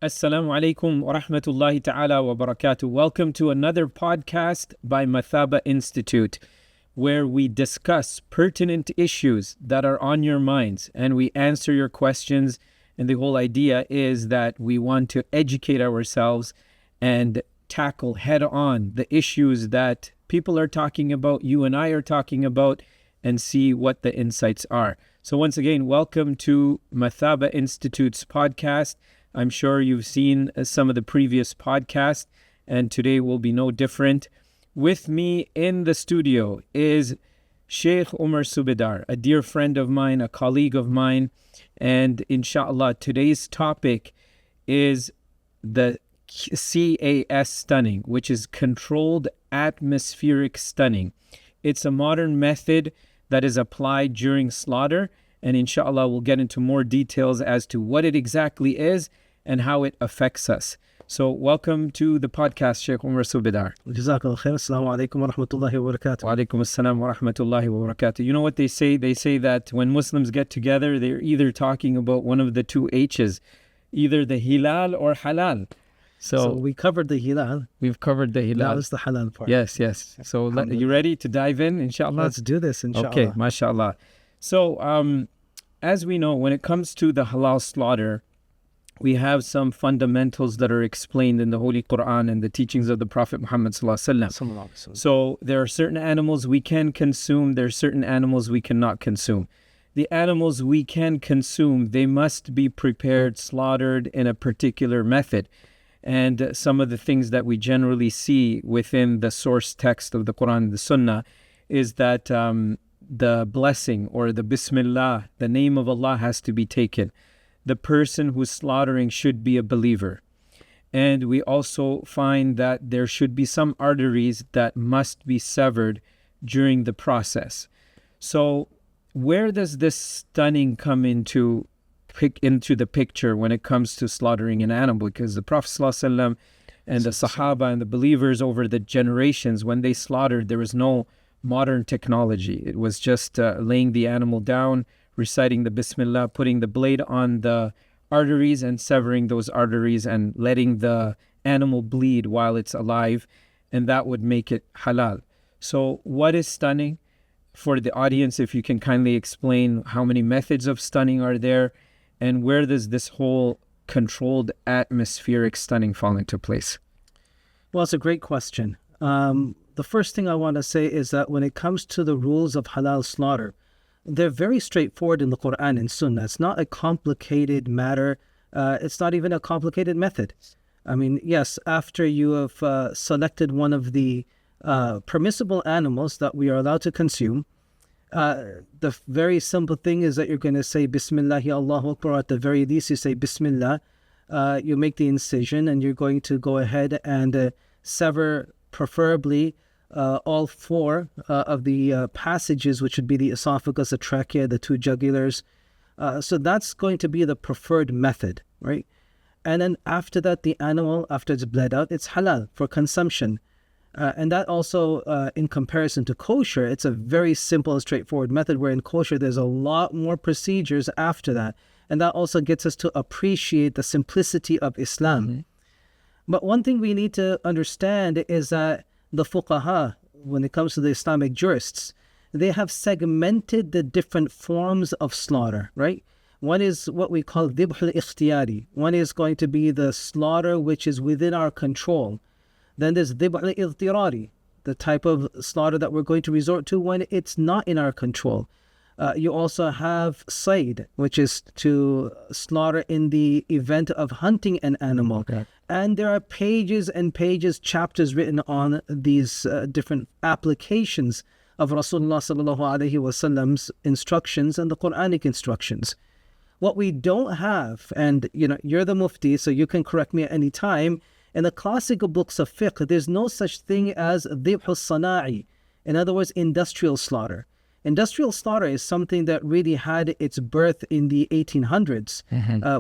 Assalamu alaikum wa rahmatullahi ta'ala wa barakatuh. Welcome to another podcast by Mathaba Institute, where we discuss pertinent issues that are on your minds and we answer your questions. And the whole idea is that we want to educate ourselves and tackle head on the issues that people are talking about, you and I are talking about, and see what the insights are. So once again, welcome to Mathaba Institute's podcast. I'm sure you've seen some of the previous podcasts, and today will be no different. With me in the studio is Sheikh Umar Subedar, a dear friend of mine, a colleague of mine, and inshallah, today's topic is the CAS stunning, which is controlled atmospheric stunning. It's a modern method that is applied during slaughter, and inshallah we'll get into more details as to what it exactly is and how it affects us. So welcome to the podcast, Sheikh Umar Subedar. Jazakallah khair. Assalamu alaikum wa rahmatullahi wa barakatuh. Wa alaikum assalam wa rahmatullahi wa barakatuh. You know what they say? They say that when Muslims get together, they're either talking about one of the two H's, either the Hilal or Halal. So we covered the Hilal. We've covered the Hilal. Now is the Halal part. Yes. So you ready to dive in, inshallah? Let's do this, inshallah. Okay, mashallah. So as we know, when it comes to the halal slaughter, we have some fundamentals that are explained in the Holy Quran and the teachings of the Prophet Muhammad sallallahu alaihi wasallam. So there are certain animals we can consume, there are certain animals we cannot consume. The animals we can consume, they must be prepared, slaughtered in a particular method. And some of the things that we generally see within the source text of the Quran and the Sunnah is that the blessing or the Bismillah, the name of Allah, has to be taken. The person who's slaughtering should be a believer. And we also find that there should be some arteries that must be severed during the process. So where does this stunning come into the picture when it comes to slaughtering an animal? Because the Prophet ﷺ and the Sahaba and the believers over the generations, when they slaughtered, there was no modern technology. It was just laying the animal down, reciting the Bismillah, putting the blade on the arteries and severing those arteries and letting the animal bleed while it's alive, and that would make it halal. So what is stunning? For the audience, if you can kindly explain how many methods of stunning are there, and where does this whole controlled atmospheric stunning fall into place? Well, it's a great question. The first thing I want to say is that when it comes to the rules of halal slaughter, they're very straightforward in the Quran and Sunnah. It's not a complicated matter. It's not even a complicated method. I mean, yes, after you have selected one of the permissible animals that we are allowed to consume, the very simple thing is that you're going to say Bismillah, Allahu Akbar. At the very least, you say Bismillah. You make the incision and you're going to go ahead and sever, preferably, all four of the passages, which would be the esophagus, the trachea, the two jugulars. So that's going to be the preferred method, right? And then after that, the animal, after it's bled out, it's halal for consumption. And that also, in comparison to kosher, it's a very simple, straightforward method, where in kosher, there's a lot more procedures after that. And that also gets us to appreciate the simplicity of Islam. Mm-hmm. But one thing we need to understand is that the fuqaha, when it comes to the Islamic jurists, they have segmented the different forms of slaughter, right? One is what we call dhibh al-ikhtiyari. One is going to be the slaughter which is within our control. Then there's dhibh al-idtirari, the type of slaughter that we're going to resort to when it's not in our control. You also have sayd, which is to slaughter in the event of hunting an animal. Okay. And there are pages and pages, chapters written on these different applications of Rasulullah sallallahu alaihi wasallam's instructions and the Quranic instructions. What we don't have, and you're the mufti, so you can correct me at any time, in the classical books of fiqh, there's no such thing as dhibh al-sana'i. In other words, industrial slaughter. Industrial slaughter is something that really had its birth in the 1800s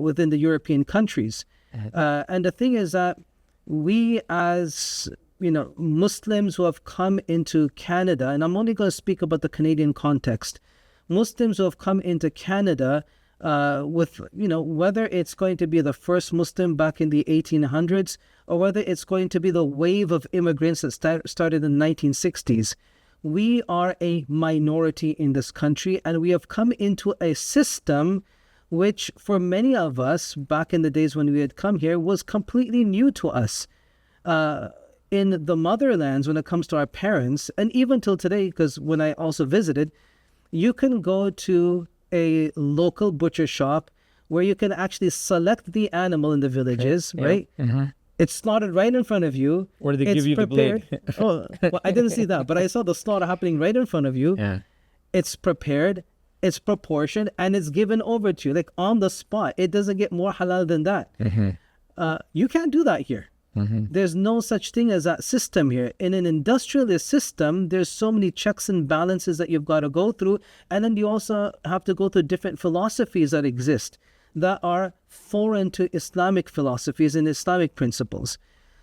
within the European countries. And the thing is that we as Muslims who have come into Canada, and I'm only going to speak about the Canadian context, Muslims who have come into Canada with, whether it's going to be the first Muslim back in the 1800s or whether it's going to be the wave of immigrants that started in the 1960s. We are a minority in this country, and we have come into a system which for many of us back in the days when we had come here was completely new to us. In the motherlands, when it comes to our parents, and even till today, because when I also visited, you can go to a local butcher shop where you can actually select the animal in the villages, right? Mm-hmm. It's slaughtered right in front of you. Or they give you prepared. The blade. Oh, well, I didn't see that, but I saw the slaughter happening right in front of you. Yeah. It's prepared, it's proportioned, and it's given over to you, like on the spot. It doesn't get more halal than that. Mm-hmm. You can't do that here. Mm-hmm. There's no such thing as that system here. In an industrialist system, there's so many checks and balances that you've got to go through. And then you also have to go through different philosophies that exist that are foreign to Islamic philosophies and Islamic principles.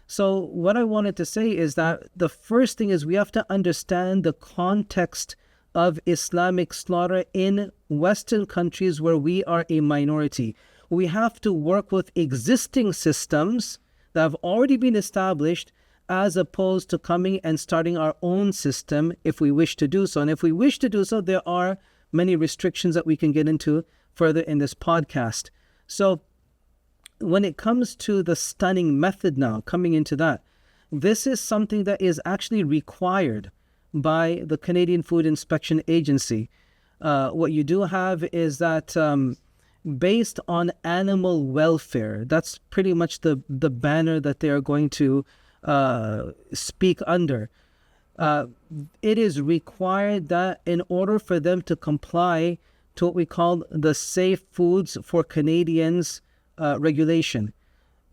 So what I wanted to say is that the first thing is we have to understand the context of Islamic slaughter in Western countries where we are a minority. We have to work with existing systems that have already been established as opposed to coming and starting our own system if we wish to do so. And if we wish to do so, there are many restrictions that we can get into further in this podcast. So when it comes to the stunning method now, coming into that, this is something that is actually required by the Canadian Food Inspection Agency. What you do have is that based on animal welfare, that's pretty much the banner that they are going to speak under. It is required that in order for them to comply to what we call the Safe Foods for Canadians regulation.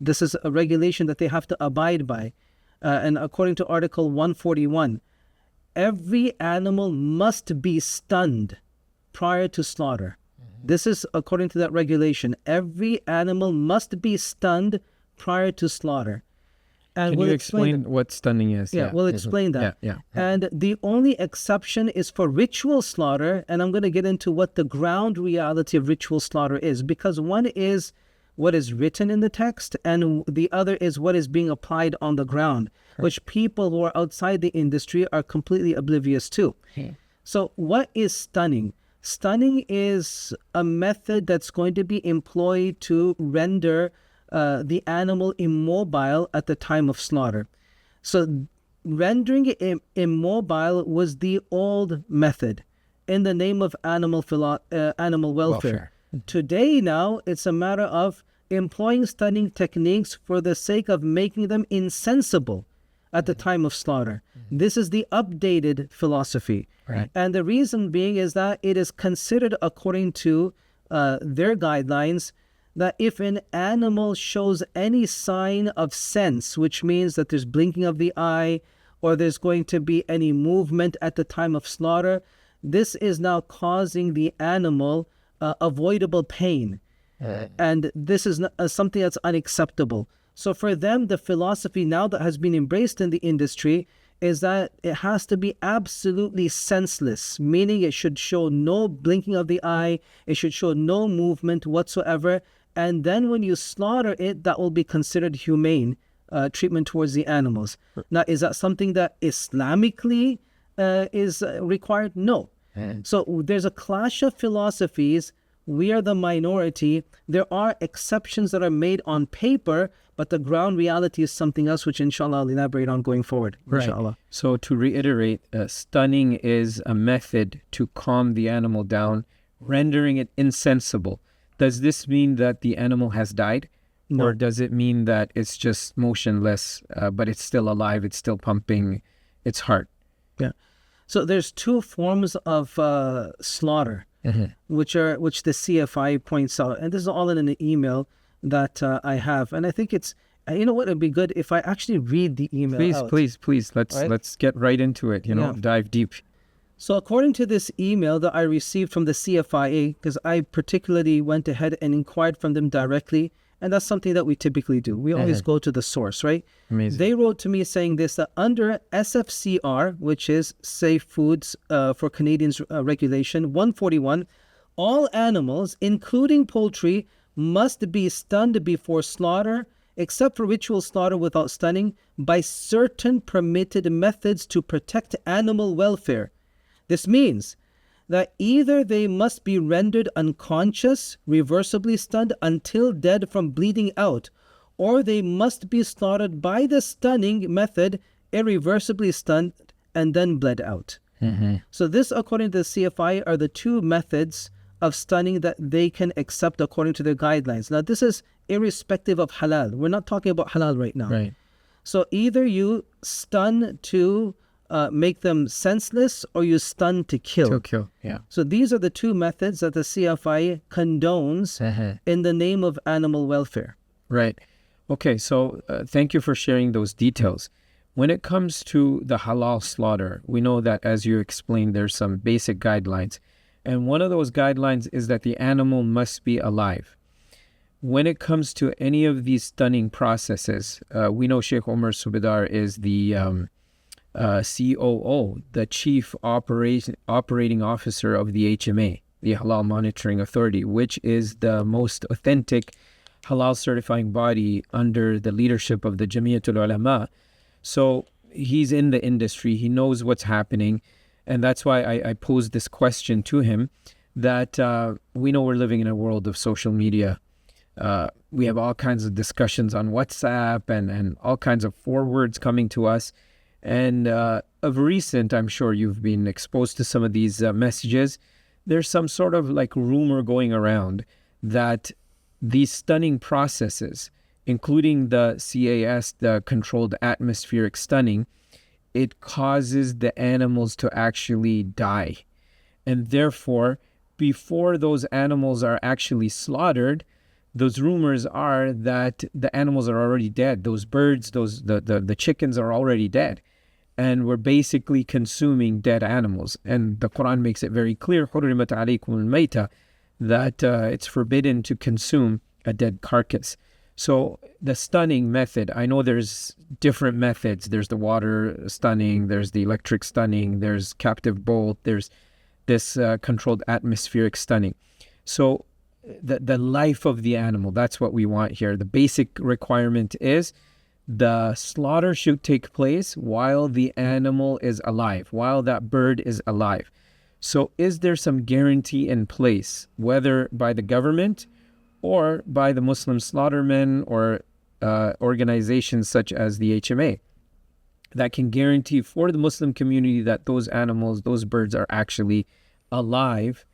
This is a regulation that they have to abide by. And according to Article 141, every animal must be stunned prior to slaughter. Mm-hmm. This is according to that regulation. Every animal must be stunned prior to slaughter. And Can you explain what stunning is? Yeah, we'll explain that. Yeah. And the only exception is for ritual slaughter, and I'm going to get into what the ground reality of ritual slaughter is, because one is what is written in the text, and the other is what is being applied on the ground, which people who are outside the industry are completely oblivious to. Okay. So what is stunning? Stunning is a method that's going to be employed to render the animal immobile at the time of slaughter. So rendering it immobile was the old method in the name of animal welfare. Today now, it's a matter of employing stunning techniques for the sake of making them insensible at the time of slaughter. Mm-hmm. This is the updated philosophy. Right. And the reason being is that it is considered, according to their guidelines, that if an animal shows any sign of sense, which means that there's blinking of the eye or there's going to be any movement at the time of slaughter, this is now causing the animal avoidable pain. And this is something that's unacceptable. So for them, the philosophy now that has been embraced in the industry is that it has to be absolutely senseless, meaning it should show no blinking of the eye, it should show no movement whatsoever. And then when you slaughter it, that will be considered humane treatment towards the animals. Now, is that something that Islamically is required? No. So there's a clash of philosophies. We are the minority. There are exceptions that are made on paper, but the ground reality is something else, which inshallah I'll elaborate on going forward. Inshallah. Right. So to reiterate, stunning is a method to calm the animal down, rendering it insensible. Does this mean that the animal has died? No. Or does it mean that it's just motionless, but it's still alive, it's still pumping its heart? Yeah. So there's two forms of slaughter, which the CFI points out. And this is all in an email that I have. And I think it's, you know what, it'd be good if I actually read the email out. Please. Let's get right into it, dive deep. So according to this email that I received from the CFIA, because I particularly went ahead and inquired from them directly, and that's something that we typically do. We always go to the source, right? Amazing. They wrote to me saying this, that under SFCR, which is Safe Foods for Canadians Regulation 141, all animals, including poultry, must be stunned before slaughter, except for ritual slaughter without stunning, by certain permitted methods to protect animal welfare. This means that either they must be rendered unconscious, reversibly stunned until dead from bleeding out, or they must be slaughtered by the stunning method, irreversibly stunned and then bled out. So this, according to the CFI, are the two methods of stunning that they can accept according to their guidelines. Now, this is irrespective of halal. We're not talking about halal right now. Right. So either you stun to make them senseless, or you stun to kill. To kill. Yeah. So these are the two methods that the CFI condones in the name of animal welfare. Right. Okay. So thank you for sharing those details. When it comes to the halal slaughter, we know that, as you explained, there's some basic guidelines. And one of those guidelines is that the animal must be alive. When it comes to any of these stunning processes, we know Sheikh Omar Subedar is the COO, the Chief Operating Officer of the HMA, the Halal Monitoring Authority, which is the most authentic halal certifying body under the leadership of the Jamiatul Ulama. So he's in the industry, he knows what's happening, and that's why I posed this question to him, that we know we're living in a world of social media. We have all kinds of discussions on WhatsApp and all kinds of forwards coming to us. And of recent, I'm sure you've been exposed to some of these messages. There's some sort of like rumor going around that these stunning processes, including the CAS, the controlled atmospheric stunning, it causes the animals to actually die. And therefore, before those animals are actually slaughtered, those rumors are that the animals are already dead. Those birds, the chickens are already dead. And we're basically consuming dead animals. And the Quran makes it very clear, حُرِّمَتْ عَلَيْكُمُ الْمَيْتَةُ, that it's forbidden to consume a dead carcass. So the stunning method, I know there's different methods. There's the water stunning, there's the electric stunning, there's captive bolt, there's this controlled atmospheric stunning. So the life of the animal, that's what we want here. The basic requirement is the slaughter should take place while the animal is alive, while that bird is alive. So is there some guarantee in place, whether by the government or by the Muslim slaughtermen or organizations such as the HMA, that can guarantee for the Muslim community that those animals, those birds are actually alive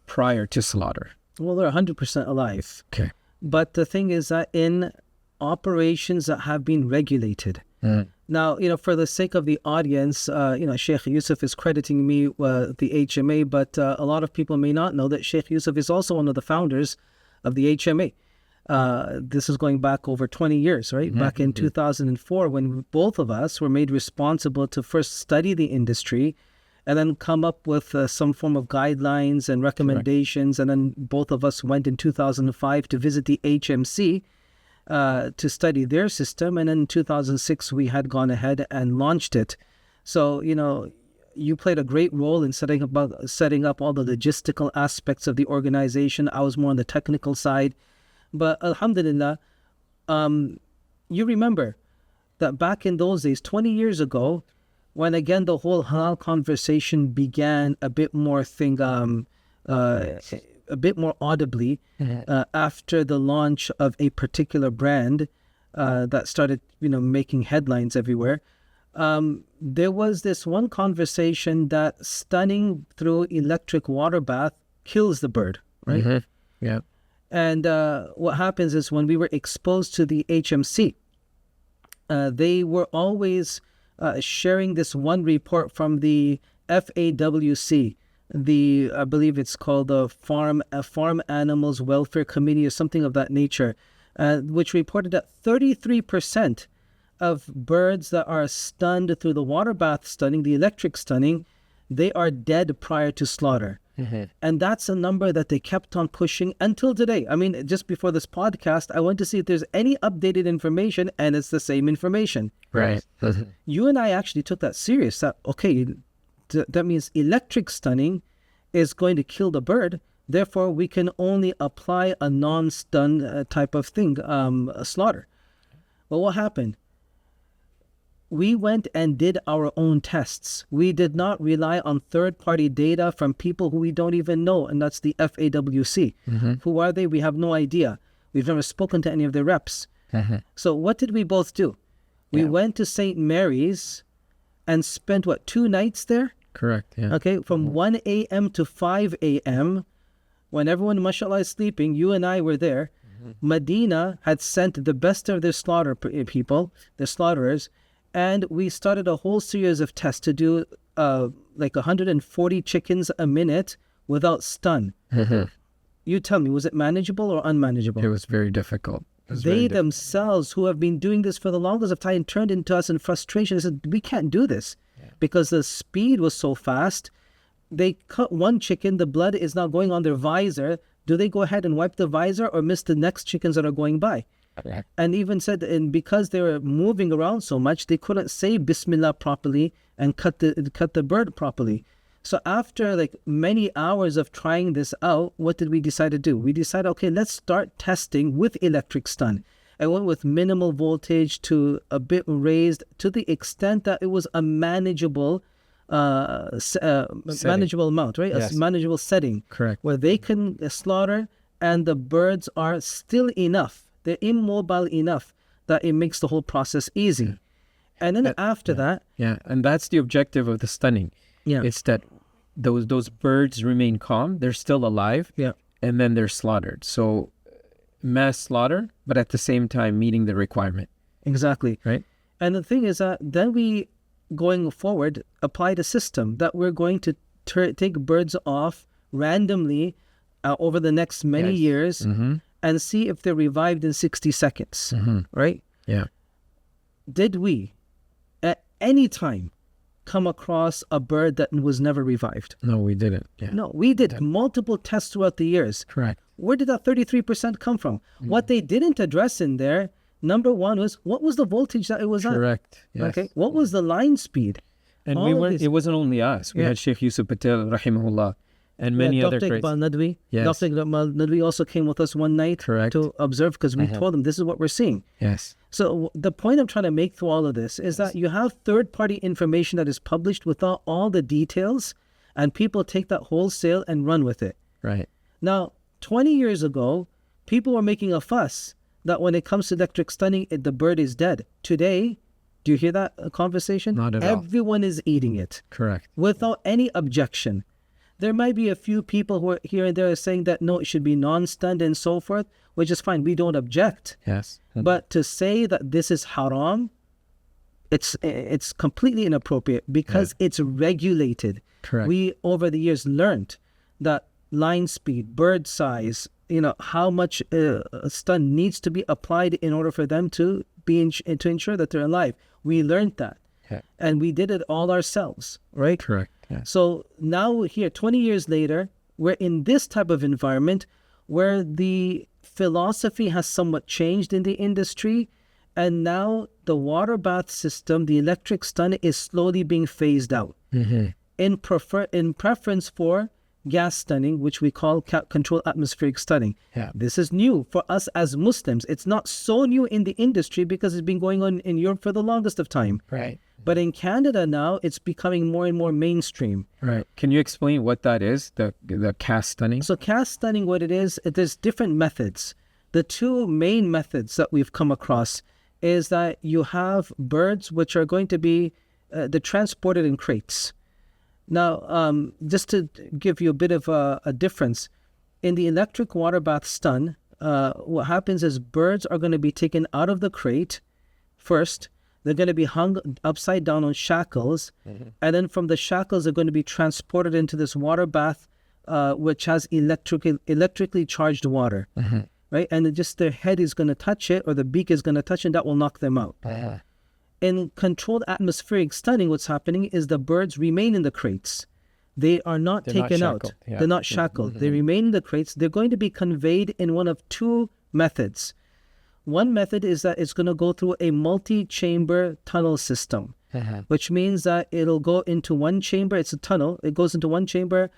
prior to slaughter? Well, they're 100% alive. Okay. But the thing is that in operations that have been regulated, now, for the sake of the audience, Sheikh Yusuf is crediting me the HMA, but a lot of people may not know that Sheikh Yusuf is also one of the founders of the HMA. This is going back over 20 years, right? Back in 2004, when both of us were made responsible to first study the industry and then come up with some form of guidelines and recommendations. Correct. And then both of us went in 2005 to visit the HMC to study their system. And in 2006, we had gone ahead and launched it. So, you played a great role in setting up all the logistical aspects of the organization. I was more on the technical side. But alhamdulillah, you remember that back in those days, 20 years ago, when again the whole halal conversation began a bit more audibly after the launch of a particular brand that started, making headlines everywhere. There was this one conversation that stunning through electric water bath kills the bird, right? Mm-hmm. Yeah. And what happens is when we were exposed to the HMC, they were always sharing this one report from the FAWC, I believe it's called the Farm Animals Welfare Committee or something of that nature, which reported that 33% of birds that are stunned through the water bath stunning, the electric stunning, they are dead prior to slaughter. Mm-hmm. And that's a number that they kept on pushing until today. I mean, just before this podcast, I went to see if there's any updated information, and it's the same information. Right. You and I actually took that serious. That means electric stunning is going to kill the bird, Therefore, we can only apply a non-stun type of thing, a slaughter. Well, what happened? We went and did our own tests. We did not rely on third-party data from people who we don't even know, and that's the FAWC. Who are they? We have no idea. We've never spoken to any of their reps. So what did we both do? We went to St. Mary's and spent, 2 nights there? Correct. Yeah. Okay, from 1 a.m. to 5 a.m., when everyone, mashallah, is sleeping, you and I were there. Medina had sent the best of their people, the slaughterers, and we started a whole series of tests to do like 140 chickens a minute without stun. You tell me, was it manageable or unmanageable? It was very difficult. They themselves, who have been doing this for the longest of time, turned into us in frustration and said, we can't do this because the speed was so fast. They cut one chicken, the blood is now going on their visor. Do they go ahead and wipe the visor or miss the next chickens that are going by? And even said, and because they were moving around so much, they couldn't say Bismillah properly and cut the bird properly. So after like many hours of trying this out, what did we decide to do? We decided, okay, let's start testing with electric stun. I went with minimal voltage to a bit raised to the extent that it was a manageable manageable amount, right? Yes. A manageable setting. Correct. Where they can slaughter and the birds are still enough. They're immobile enough that it makes the whole process easy. And then after that... Yeah, and that's the objective of the stunning. Yeah. It's that those birds remain calm, they're still alive, and then they're slaughtered. So mass slaughter, but at the same time meeting the requirement. Exactly. Right? And the thing is that then we, going forward, applied a system that we're going to take birds off randomly over the next many years and see if they're revived in 60 seconds. Right? Yeah. Did we, at any time, come across a bird that was never revived? No, we didn't. Yeah. No, we did multiple tests throughout the years. Correct. Where did that 33% come from? What they didn't address in there, number one, was what was the voltage that it was at? Correct. Yes. Okay. What was the line speed? And it wasn't only us. We had Sheikh Yusuf Patel, rahimahullah, and many other great... Dr. Iqbal Nadwi. Yes. Dr. Iqbal Nadwi also came with us one night to observe because we told them this is what we're seeing. Yes. So the point I'm trying to make through all of this is that you have third-party information that is published without all the details, and people take that wholesale and run with it. Right. Now, 20 years ago, people were making a fuss that when it comes to electric stunning, the bird is dead. Today, do you hear that conversation? Not at all. Everyone is eating it. Correct. Without any objection. There might be a few people who are here and there saying that no, it should be non-stunned and so forth, which is fine. We don't object. Yes. But to say that this is haram, it's completely inappropriate because it's regulated. Correct. We, over the years, learned that line speed, bird size, how much stun needs to be applied in order for them to to ensure that they're alive. We learned that. Yeah. And we did it all ourselves, right? Correct. Yeah. So now here, 20 years later, we're in this type of environment where the philosophy has somewhat changed in the industry, and now the water bath system, the electric stun, is slowly being phased out in preference for gas stunning, which we call controlled atmospheric stunning. Yeah. This is new for us as Muslims. It's not so new in the industry because it's been going on in Europe for the longest of time. Right. But in Canada now, it's becoming more and more mainstream. Right. Can you explain what that is, the cast stunning? So cast stunning, what it is, there's different methods. The two main methods that we've come across is that you have birds which are going to be they're transported in crates. Now, just to give you a bit of a difference, in the electric water bath stun, what happens is birds are going to be taken out of the crate first. They're going to be hung upside down on shackles, and then from the shackles, they're going to be transported into this water bath, which has electrically charged water, right? And just their head is going to touch it, or the beak is going to touch it, and that will knock them out. In controlled atmospheric stunning, what's happening is the birds remain in the crates. They are not taken out. Yeah. They're not shackled. They remain in the crates. They're going to be conveyed in one of two methods. One method is that it's going to go through a multi-chamber tunnel system, which means that it'll go into one chamber. It's a tunnel. It goes into one chamber,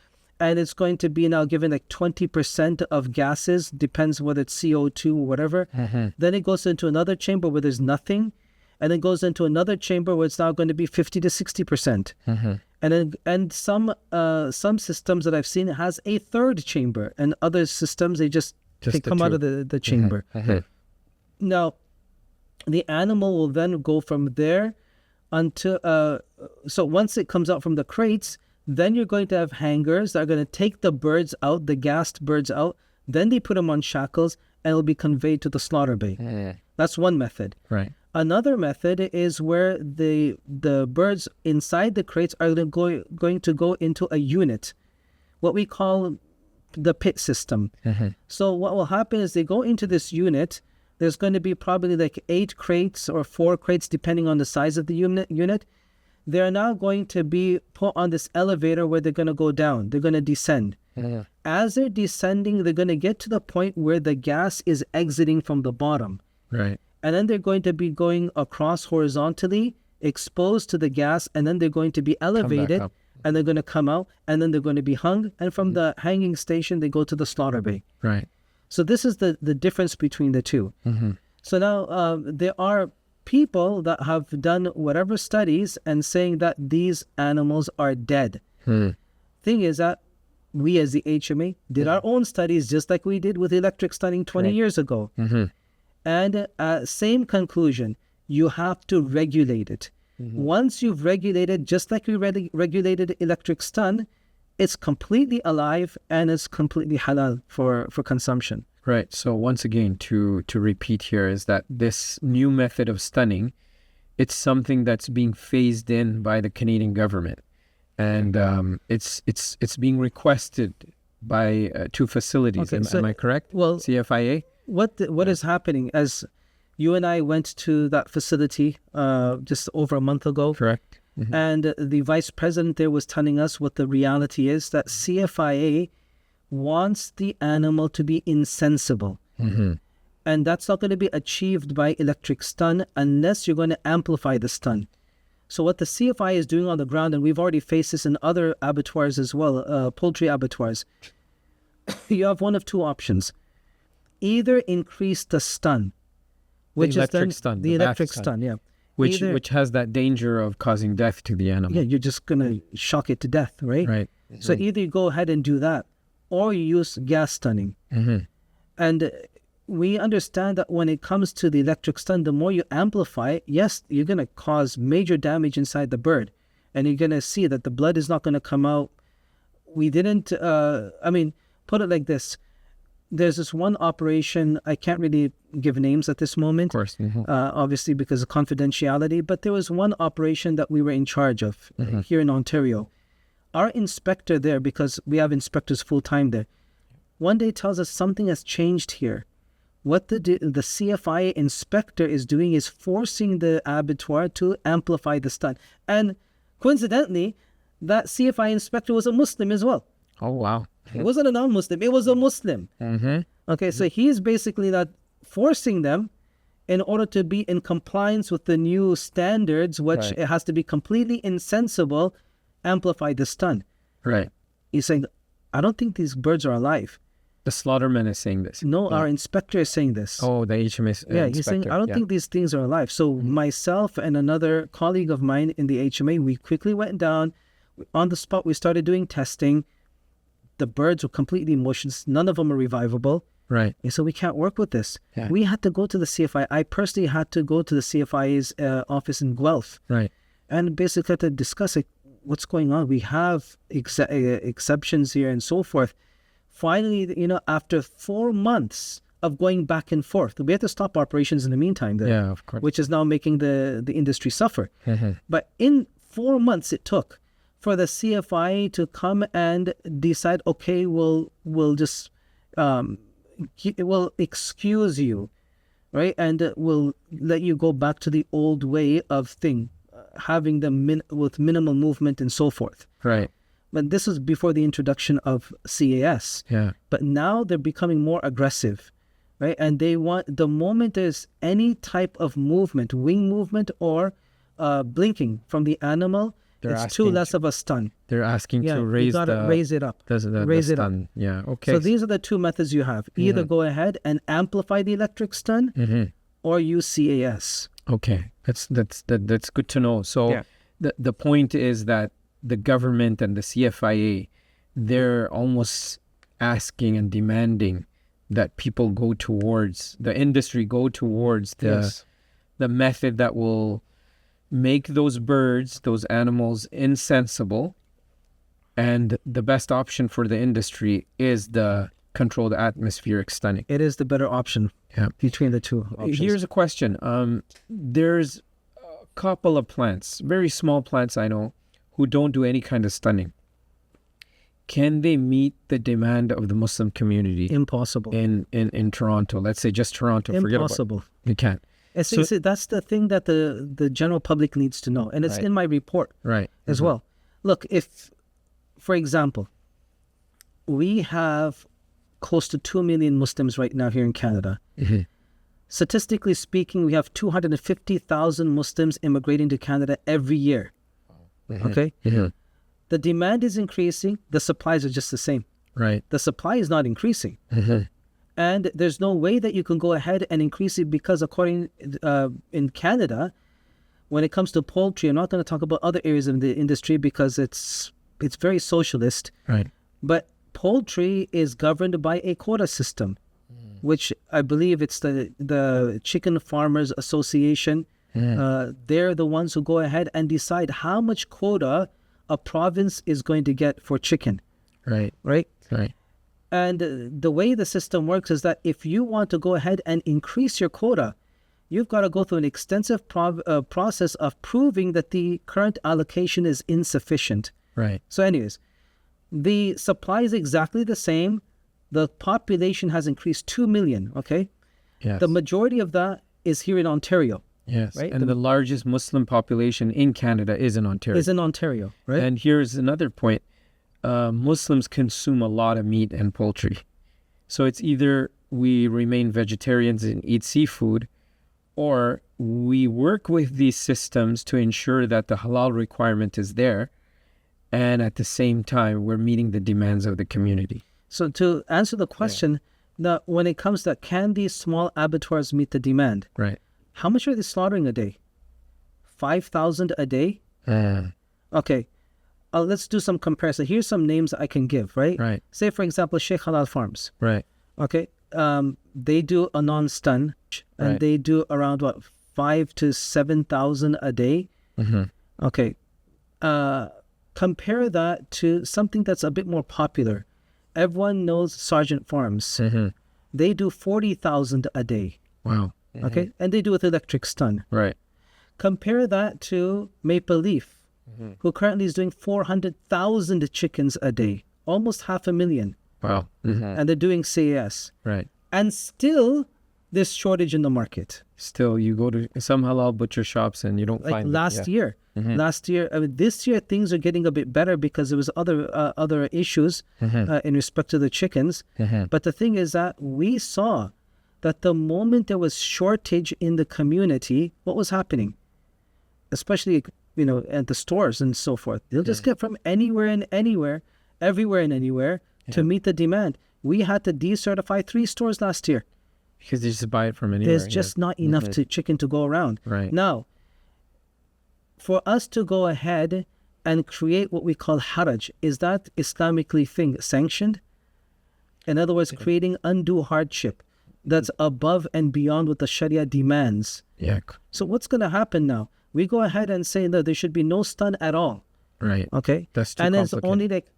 and it's going to be now given like 20% of gases, depends whether it's CO2 or whatever. Then it goes into another chamber where there's nothing, and then goes into another chamber where it's now going to be 50 to 60%. And some systems that I've seen has a third chamber, and other systems they just they come out of the chamber. Now, the animal will then go from there until so once it comes out from the crates, then you're going to have hangers that are going to take the birds out, the gassed birds out. Then they put them on shackles, and it'll be conveyed to the slaughter bay. That's one method. Right. Another method is where the birds inside the crates are going to go into a unit, what we call the pit system. So what will happen is they go into this unit. There's going to be probably like 8 crates or 4 crates, depending on the size of the unit. They're now going to be put on this elevator where they're going to go down. They're going to descend. As they're descending, they're going to get to the point where the gas is exiting from the bottom. Right. And then they're going to be going across horizontally, exposed to the gas, and then they're going to be elevated, and they're going to come out, and then they're going to be hung. And from the hanging station, they go to the slaughter bay. Right. So this is the difference between the two. So now there are people that have done whatever studies and saying that these animals are dead. Thing is that we as the HMA did our own studies just like we did with electric stunning 20 years ago. And same conclusion, you have to regulate it. Once you've regulated, just like we regulated electric stun, it's completely alive and it's completely halal for consumption. Right. So once again, to repeat here is that this new method of stunning, it's something that's being phased in by the Canadian government, and it's being requested by 2 facilities. Am I correct? Well, CFIA. What is happening as you and I went to that facility just over a month ago. Correct. And the vice president there was telling us what the reality is, that CFIA wants the animal to be insensible. And that's not going to be achieved by electric stun unless you're going to amplify the stun. So what the CFIA is doing on the ground, and we've already faced this in other abattoirs as well, poultry abattoirs, you have one of 2 options. Either increase the stun, which the is then stun, the electric stun, yeah. Which has that danger of causing death to the animal. Yeah, you're just going to shock it to death, right? Right. So either you go ahead and do that, or you use gas stunning. And we understand that when it comes to the electric stun, the more you amplify it, yes, you're going to cause major damage inside the bird. And you're going to see that the blood is not going to come out. We didn't, put it like this. There's this one operation, I can't really give names at this moment, Of course. obviously because of confidentiality, but there was one operation that we were in charge of here in Ontario. Our inspector there, because we have inspectors full-time there, one day tells us something has changed here. What the CFIA inspector is doing is forcing the abattoir to amplify the stun. And coincidentally, that CFIA inspector was a Muslim as well. Oh, wow. It wasn't a non-Muslim, it was a Muslim. Okay, so he's basically not forcing them in order to be in compliance with the new standards, which it has to be completely insensible, amplify the stun. Right. He's saying, I don't think these birds are alive. The slaughterman is saying this. No, our inspector is saying this. Oh, the HMA yeah, inspector. He's saying, I don't think these things are alive. So myself and another colleague of mine in the HMA, we quickly went down. On the spot, we started doing testing. The birds were completely motionless. None of them are revivable. Right. And so we can't work with this. Yeah. We had to go to the CFI. I personally had to go to the CFI's office in Guelph. Right. And basically had to discuss what's going on. We have exceptions here and so forth. Finally, after 4 months of going back and forth, we had to stop operations in the meantime there. Yeah, of course. Which is now making the industry suffer. But in 4 months it took for the CFI to come and decide, okay, we'll just we'll excuse you, right? And we'll let you go back to the old way of having them with minimal movement and so forth. Right. But this was before the introduction of CAS. Yeah. But now they're becoming more aggressive, right? And they want, the moment there's any type of movement, wing movement or blinking from the animal, They're it's too asking less of a stun. They're asking Yeah, to you raise gotta raise it up. Raise it up. stun. Yeah. Okay. So these are the two methods you have. Either go ahead and amplify the electric stun, or use CAS. Okay. That's good to know. So Yeah. the point is that the government and the CFIA, they're almost asking and demanding that people go towards the industry, go towards the method that will make those birds, those animals insensible. And the best option for the industry is the controlled atmospheric stunning. It is the better option between the two options. Here's a question. There's a couple of plants, very small plants I know, who don't do any kind of stunning. Can they meet the demand of the Muslim community Impossible. in Toronto? Let's say just Toronto. Impossible. Forget about it. You can't. See, that's the thing that the general public needs to know. And it's in my report as well. Look, if, for example, we have close to 2 million Muslims right now here in Canada. Statistically speaking, we have 250,000 Muslims immigrating to Canada every year. Okay? The demand is increasing. The supplies are just the same. Right. The supply is not increasing. And there's no way that you can go ahead and increase it because according in Canada, when it comes to poultry, I'm not going to talk about other areas of the industry because it's very socialist. Right. But poultry is governed by a quota system, which I believe it's the Chicken Farmers Association. They're the ones who go ahead and decide how much quota a province is going to get for chicken. Right. Right? Right. And the way the system works is that if you want to go ahead and increase your quota, you've got to go through an extensive process of proving that the current allocation is insufficient. Right. So anyways, the supply is exactly the same. The population has increased 2 million, okay? Yes. The majority of that is here in Ontario. Yes. Right? And the largest Muslim population in Canada is in Ontario. Is in Ontario, right? And here's another point. Muslims consume a lot of meat and poultry. So it's either we remain vegetarians and eat seafood, or we work with these systems to ensure that the halal requirement is there, and at the same time, we're meeting the demands of the community. So to answer the question, now when it comes to can these small abattoirs meet the demand? Right. How much are they slaughtering a day? 5,000 a day? Okay. Let's do some comparison. Here's some names I can give, right? Right. Say, for example, Sheikh Halal Farms. Right. Okay. They do a non-stun, and they do around, 5 to 7,000 a day? Okay. Compare that to something that's a bit more popular. Everyone knows Sergeant Farms. They do 40,000 a day. Wow. Okay. And they do with electric stun. Right. Compare that to Maple Leaf, who currently is doing 400,000 chickens a day, almost 500,000. Wow. And they're doing CAS. Right. And still, there's shortage in the market. Still, you go to some halal butcher shops and you don't Like find it. last year. Last year, I mean, this year things are getting a bit better because there was other issues in respect to the chickens. But the thing is that we saw that the moment there was shortage in the community, what was happening? Especially, at the stores and so forth. They'll just get from anywhere and anywhere, everywhere and anywhere to meet the demand. We had to decertify 3 stores last year. Because they just buy it from anywhere. There's just not enough chicken to go around. Right. Now, for us to go ahead and create what we call haraj, is that Islamically sanctioned? In other words, creating undue hardship that's above and beyond what the Sharia demands. Yeah. So what's going to happen now? We go ahead and say that there should be no stun at all. Right. Okay? That's too and it's complicated. only like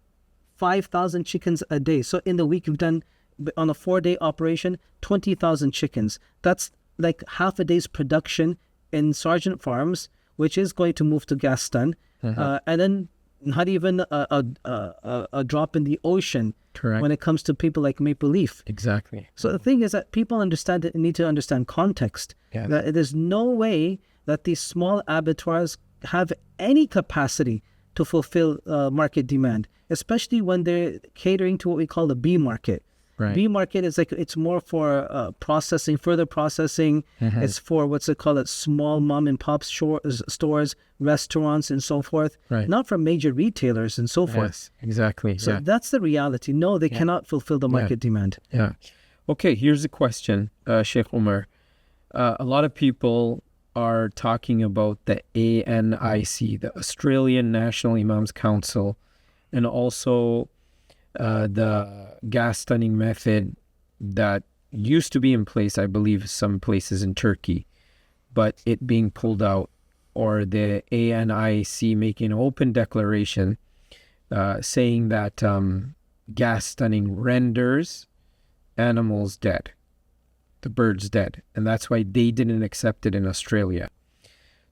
5,000 chickens a day. So in the week, we've done, on a 4-day operation, 20,000 chickens. That's like half a day's production in Sergeant Farms, which is going to move to gas stun. And then not even a drop in the ocean. Correct. When it comes to people like Maple Leaf. Exactly. So the thing is that people need to understand context. Yes. That there's no way that these small abattoirs have any capacity to fulfill market demand, especially when they're catering to what we call the B market. Right. B market is like it's more for processing, further processing. It's for what's it called? Small mom and pop stores, restaurants, and so forth. Right. Not from major retailers and so forth. Yes, exactly. So yeah. that's the reality. No, they cannot fulfill the market demand. Yeah. Okay, here's a question, Sheikh Umar. A lot of people are talking about the ANIC, the Australian National Imams Council, and also the gas stunning method that used to be in place, I believe, some places in Turkey, but it being pulled out, or the ANIC making an open declaration saying that gas stunning renders animals dead, the birds dead, and that's why they didn't accept it in Australia.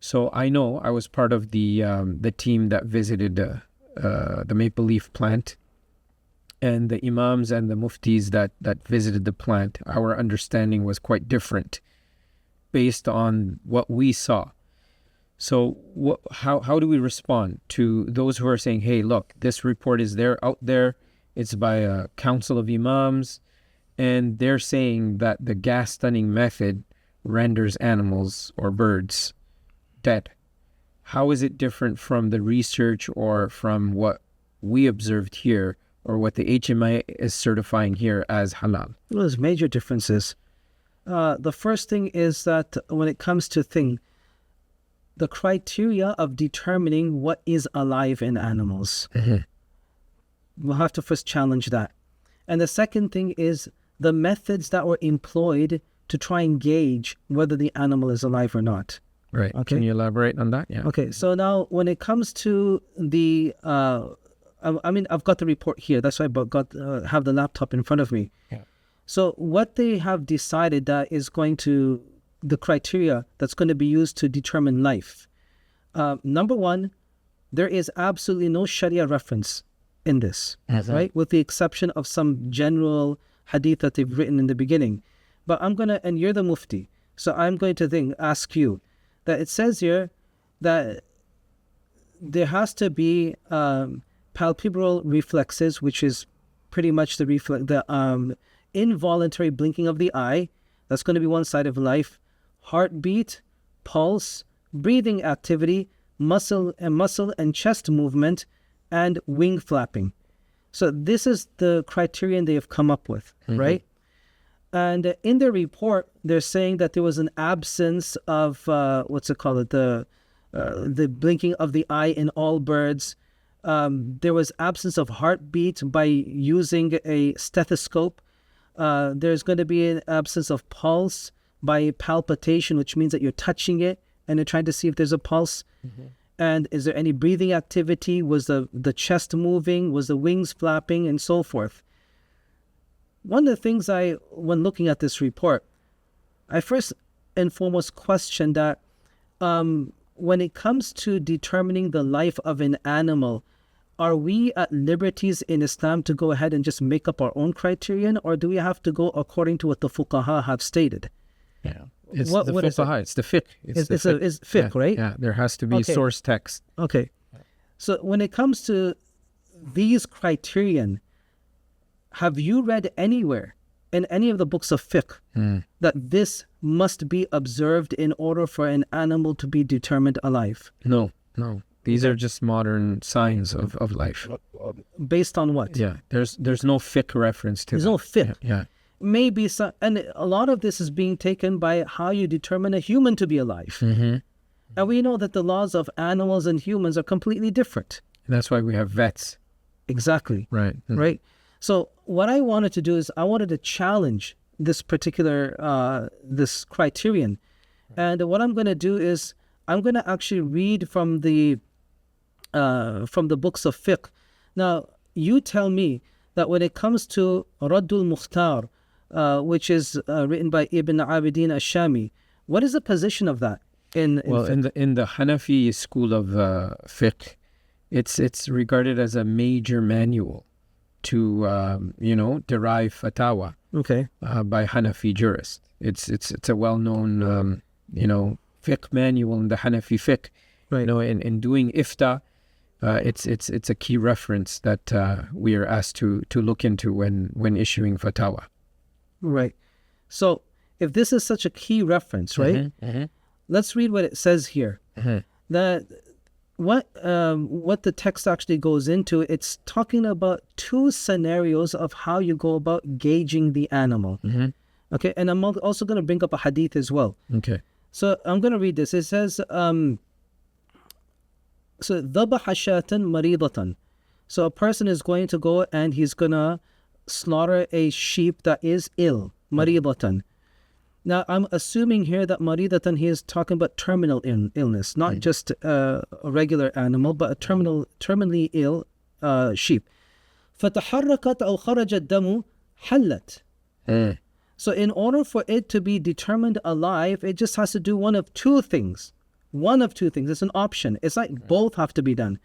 So I know I was part of the team that visited the maple leaf plant, and the imams and the muftis that visited the plant. Our understanding was quite different based on what we saw. So how do we respond to those who are saying, hey, look, this report is out there, it's by a council of imams, and they're saying that the gas stunning method renders animals or birds dead? How is it different from the research or from what we observed here, or what the HMI is certifying here as halal? Well, there's major differences. The first thing is that when it comes to the criteria of determining what is alive in animals, we'll have to first challenge that. And the second thing is the methods that were employed to try and gauge whether the animal is alive or not. Right. Okay. Can you elaborate on that? Yeah. Okay. So now when it comes to the, I've got the report here. That's why I have the laptop in front of me. Yeah. So what they have decided that is going to, the criteria that's going to be used to determine life. Number one, there is absolutely no Sharia reference in this, right? With the exception of some general hadith that they've written in the beginning. But and you're the mufti, so I'm going to ask you that it says here that there has to be palpebral reflexes, which is pretty much the involuntary blinking of the eye. That's going to be one side of life. Heartbeat, pulse, breathing activity, muscle and chest movement, and wing flapping. So this is the criterion they have come up with, right? And in their report, they're saying that there was an absence of the blinking of the eye in all birds. There was absence of heartbeat by using a stethoscope. There's going to be an absence of pulse by palpitation, which means that you're touching it and you're trying to see if there's a pulse. And is there any breathing activity? Was the chest moving? Was the wings flapping? And so forth. One of the things when looking at this report, I first and foremost questioned that when it comes to determining the life of an animal, are we at liberties in Islam to go ahead and just make up our own criterion, or do we have to go according to what the fuqaha have stated? Yeah. It's the fuqaha, it's the fiqh. It's fiqh, right? Yeah, there has to be source text. Okay. So when it comes to these criterion, have you read anywhere in any of the books of fiqh that this must be observed in order for an animal to be determined alive? No. These are just modern signs of life. Based on what? Yeah, there's no fiqh reference to There's no fiqh. Yeah. Maybe and a lot of this is being taken by how you determine a human to be alive. And we know that the laws of animals and humans are completely different. And that's why we have vets. Exactly. Right. Right. So what I wanted to do is I wanted to challenge this particular this criterion. And what I'm going to do is I'm going to actually read from the books of fiqh. Now, you tell me that when it comes to Raddul Mukhtar, which is written by Ibn Abidin Ash-Shami, what is the position of that in the Hanafi school of fiqh? It's regarded as a major manual to derive fatwa. Okay. By Hanafi jurists. It's a well-known fiqh manual in the Hanafi fiqh. Right. In doing ifta, it's a key reference that we are asked to look into when issuing fatwa. Right. So if this is such a key reference, right? Let's read what it says here. That what the text actually goes into, it's talking about two scenarios of how you go about gauging the animal. Okay, and I'm also going to bring up a hadith as well. Okay. So I'm going to read this. It says, so ذَبَحَ شَاةً مَرِيضَةً. So a person is going to go and he's going to slaughter a sheep that is ill, مَرِيضَةً. Now, I'm assuming here that maridatan, he is talking about terminal illness, not just a regular animal, but a terminally ill sheep. فَتَحَرَّكَتْ أَوْ خَرَجَ الدَّمُ حَلَّتْ. So in order for it to be determined alive, it just has to do one of two things. One of two things. It's an option. It's like both have to be done.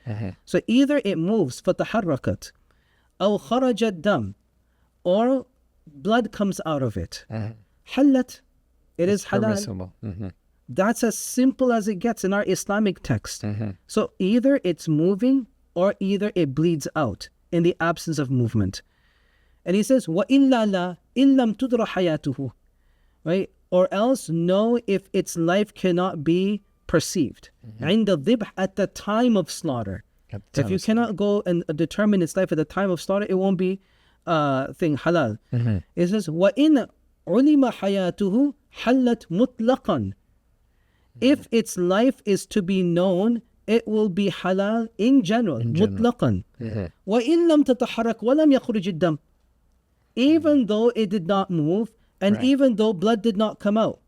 So either it moves, فَتَحَرَّكَتْ أَوْ خَرَجَ الدَّمُ, or blood comes out of it. حَلَّتْ. It is halal. Permissible. That's as simple as it gets in our Islamic text. So either it's moving or either it bleeds out in the absence of movement. And he says, وَإِلَّا لَا إِن لَمْ تُدْرَ حَيَاتُهُ. Right? Or else know if its life cannot be perceived. عند الذبح, at the time of slaughter. If you cannot go and determine its life at the time of slaughter, it won't be halal. It says, وَإِنْ عُلِمَ حَيَاتُهُ حَلَّتْ مُطْلَقًا. If its life is to be known, it will be halal in general. مُطْلَقًا. وَإِن لَمْ تَتَحَرَّكْ وَلَمْ يَخْرُجِ الدَّمُ. Even though it did not move, and even though blood did not come out.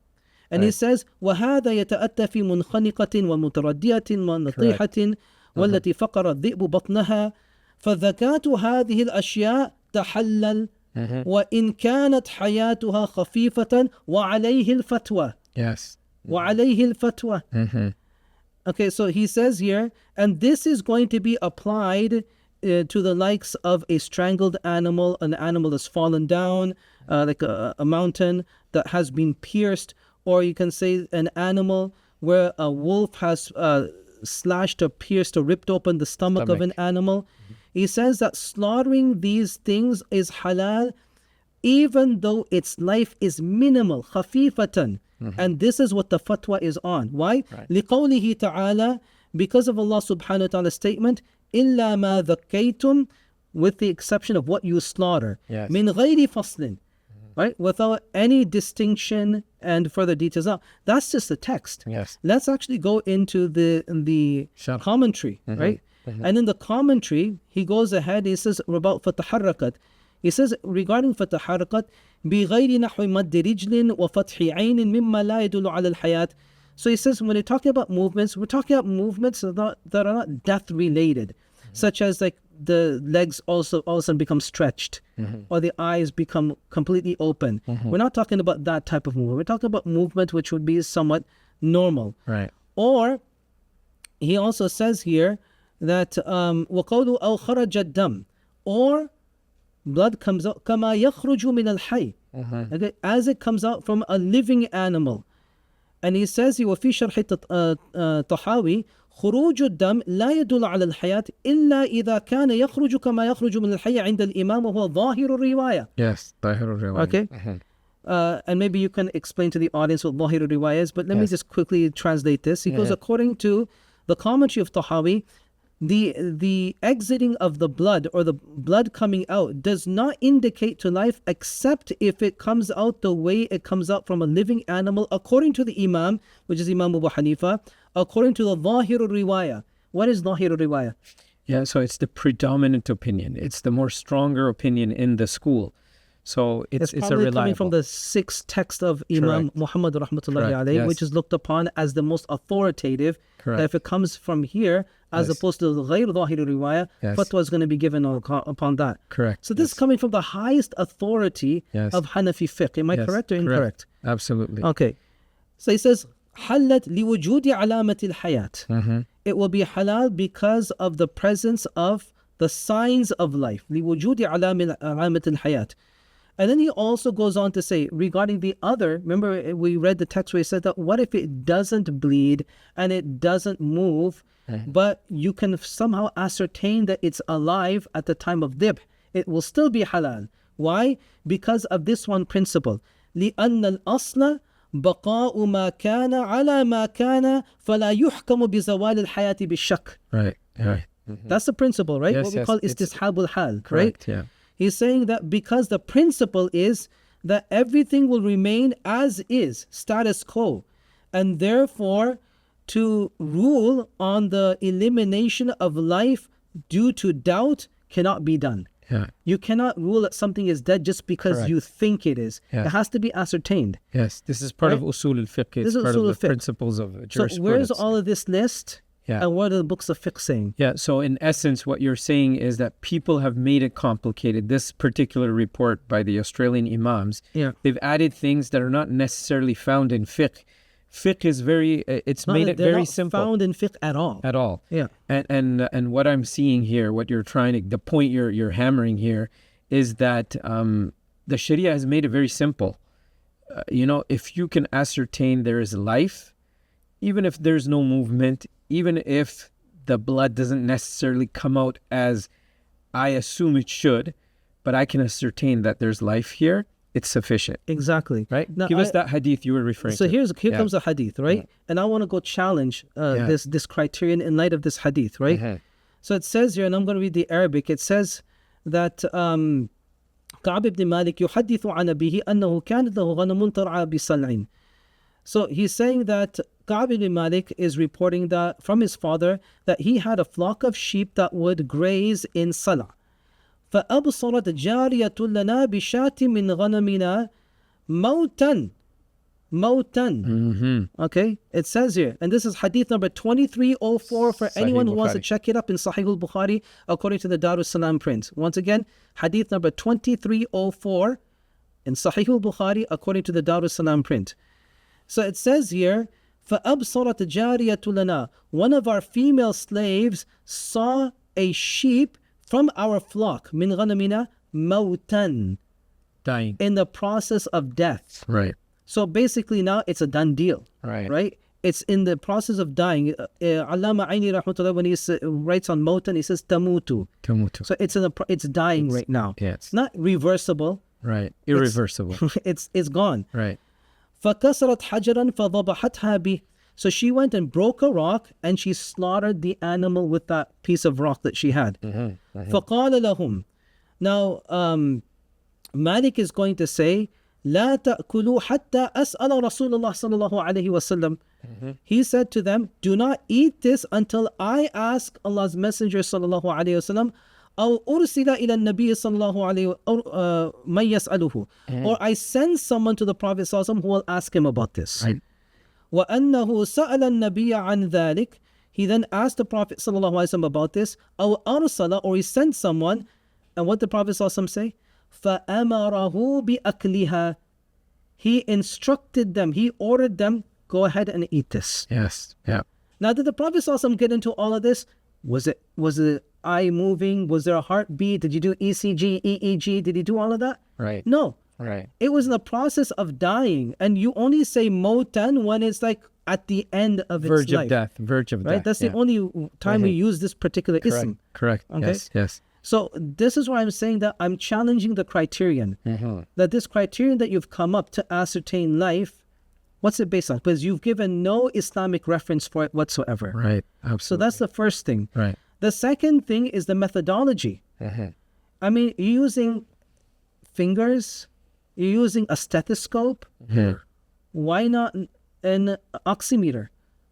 And he says, وَهَذَا يَتَأَتَّى فِي مُنْخَنِقَةٍ وَمُتَرَدِّيَةٍ وَنَطِيحَةٍ وَالَّتِي فَقَرَ الذِّئْبُ بَطْنَهَا فَذَكَاةُ هَذِهِ الْأَشْيَاء تَحَلَّلْ وَإِنْ كَانَتْ حَيَاتُهَا خَفِيفَةً وَعَلَيْهِ الْفَتْوَى. Yes. وَعَلَيْهِ الْفَتْوَى. Okay, so he says here, and this is going to be applied to the likes of a strangled animal, an animal that's fallen down, like a mountain that has been pierced, or you can say an animal where a wolf has slashed or pierced or ripped open the stomach of an animal. He says that slaughtering these things is halal even though its life is minimal, khafifatan. And this is what the fatwa is on. Why? لِقَوْلِهِ تَعَالَى, because of Allah subhanahu wa ta'ala's statement, إِلَّا مَا ذَكَّيْتُمْ, with the exception of what you slaughter. مِنْ غَيْرِ فَصْلٍ. Right? Without any distinction and further details. Now, that's just the text. Let's actually go into the commentary, right? And in the commentary, he goes ahead, he says about فَتَحَرَّكَتْ. He says regarding فَتَحَرَّكَتْ بِغَيْرِ نَحْوِ مَدِّ رِجْلٍ وَفَتْحِ عَيْنٍ مِمَّا لَا يَدُلُّ عَلَى الْحَيَاةِ. So he says when we're talking about movements, we're talking about movements that are not death related, such as like the legs also all of a sudden become stretched, or the eyes become completely open. We're not talking about that type of movement. We're talking about movement which would be somewhat normal. Or he also says here that وَقَوْلُ أَوْ خَرَجَ الدَّمُ, or blood comes out كَمَا يَخْرُجُ مِنَ الْحَيِّ, okay, as it comes out from a living animal. And he says وفي شرح طحاوي خروج الدم لا يدل على الحياة إلا إذا كان يخرج كما يخرج من الحي عند الإمام وهو ظاهر الرواية. Yes, ظاهر الرواية. Okay. And maybe you can explain to the audience what ظاهر الرواية is, but let me just quickly translate this. He goes, according to the commentary of Tahawi, the exiting of the blood or the blood coming out does not indicate to life except if it comes out the way it comes out from a living animal, according to the Imam, which is Imam Abu Hanifa, according to the Zahir al-Riwayah. What is Zahir al-Riwayah? Yeah, so it's the predominant opinion. It's the more stronger opinion in the school. So it's a reliable. Coming from the sixth text of Imam Muhammad rahmatullahi alayhi, which is looked upon as the most authoritative. That if it comes from here, as opposed to the ghayr zahir riwayah, fatwa is going to be given upon that. So this is coming from the highest authority of Hanafi fiqh. Am I correct or incorrect? Absolutely. Okay. So he says, حَلَّتْ لِوُجُودِ عَلَامَةِ الْحَيَاةِ. It will be halal because of the presence of the signs of life. لِوُجُودِ عَلَامَةِ الْحَيَاةِ. And then he also goes on to say regarding the other, remember we read the text where he said that what if it doesn't bleed and it doesn't move, but you can somehow ascertain that it's alive at the time of dibh. It will still be halal. Why? Because of this one principle. لأن الأصل بقاء ما كان على ما كان فلا يحكم بزوال الحياة بالشك. Right. That's the principle, right? Yes, what we yes, call it's- istishabul hal, Correct, right? yeah. He's saying that because the principle is that everything will remain as is, status quo, and therefore to rule on the elimination of life due to doubt cannot be done. Yeah. You cannot rule that something is dead just because Correct. you think it is. Yes. It has to be ascertained. Yes, this is part of Right? usul al-fiqh. This It's is part usul of the al-fiqh. principles of So jurisprudence. where's all of this list? Yeah. And what are the books of fiqh saying? Yeah, so in essence, what you're saying is that people have made it complicated. This particular report by the Australian Imams, Yeah. they've added things that are not necessarily found in fiqh. Fiqh is it's Not made that it they're very not simple found in fiqh at all. at all. Yeah. And what I'm seeing here, what you're trying to, the point you're hammering here, is that the Sharia has made it very simple. If you can ascertain there is life, even if there's no movement, even if the blood doesn't necessarily come out as I assume it should, but I can ascertain that there's life here, it's sufficient. Exactly. Right? Now, Give us that hadith you were referring So to. here Yeah. comes the hadith, right? And I want to go challenge this criterion in light of this hadith, right? Mhm. So it says here, and I'm going to read the Arabic. It says that كعب بن مالك يحدث عن أبيه أنه كانت له غنم ترعى بصلع. So he's saying that Ka'b ibn Malik is reporting that from his father that he had a flock of sheep that would graze in Salah. فأبصرت جارية لنا بشاة من غنمنا موتا. Okay, it says here, and this is hadith number 2304 for anyone who wants to Bukhari. check it up in Sahih al-Bukhari according to the Darus Salam print. Once again, hadith number 2304 in Sahih al-Bukhari according to the Darus Salam print. So it says here, فَأَبْصَرَتْ جَارِيَةُ لَنَا. One of our female slaves saw a sheep from our flock, min ghanamina, mawtan, Dying. in the process of death. Right. So basically now it's a done deal, right? It's in the process of dying. Allama Aini rahmatullah, when he writes on mawtan, he says tamutu. Tamutu. So it's dying right now. Yes. It's not reversible. Right. Irreversible. It's gone. Right. فَكَسَرَتْ حَجَرًا فَضَبَحَتْهَا بِهِ. So she went and broke a rock and she slaughtered the animal with that piece of rock that she had. فَقَالَ لَهُمْ. Now, Malik is going to say, لا تأكلوا حتى أسأل رسول الله صلى الله عليه وسلم. He said to them, do not eat this until I ask Allah's Messenger صلى الله عليه وسلم أو أرسل إلى النبي صلى الله عليه أو من يسأله. Or I send someone to the Prophet صلى الله عليه وسلم who will ask him about this. Right. وأنه سأل النبي عن ذلك. He then asked the Prophet صلى الله عليه وسلم about this. أو أرسل, or he sent someone. And what the Prophet صلى الله عليه وسلم say? فَأَمَرَهُ بِأَكْلِهَا. He instructed them, he ordered them, go ahead and eat this. Yes. Yeah. Now, did the Prophet ﷺ get into all of this? Was the eye moving? Was there a heartbeat? Did you do ECG, EEG? Did he do all of that? Right. No. Right. It was in the process of dying. And you only say motan when it's like at the end of its Verge life. of death. Verge of Right? death. That's yeah. the only time we use this particular ism. Correct. Okay? Yes. Yes. So this is why I'm saying that I'm challenging the criterion. That this criterion that you've come up to ascertain life, what's it based on? Because you've given no Islamic reference for it whatsoever. Right. Absolutely. So that's the first thing. Right. The second thing is the methodology. I mean, you're using fingers, you're using a stethoscope. Why not an oximeter?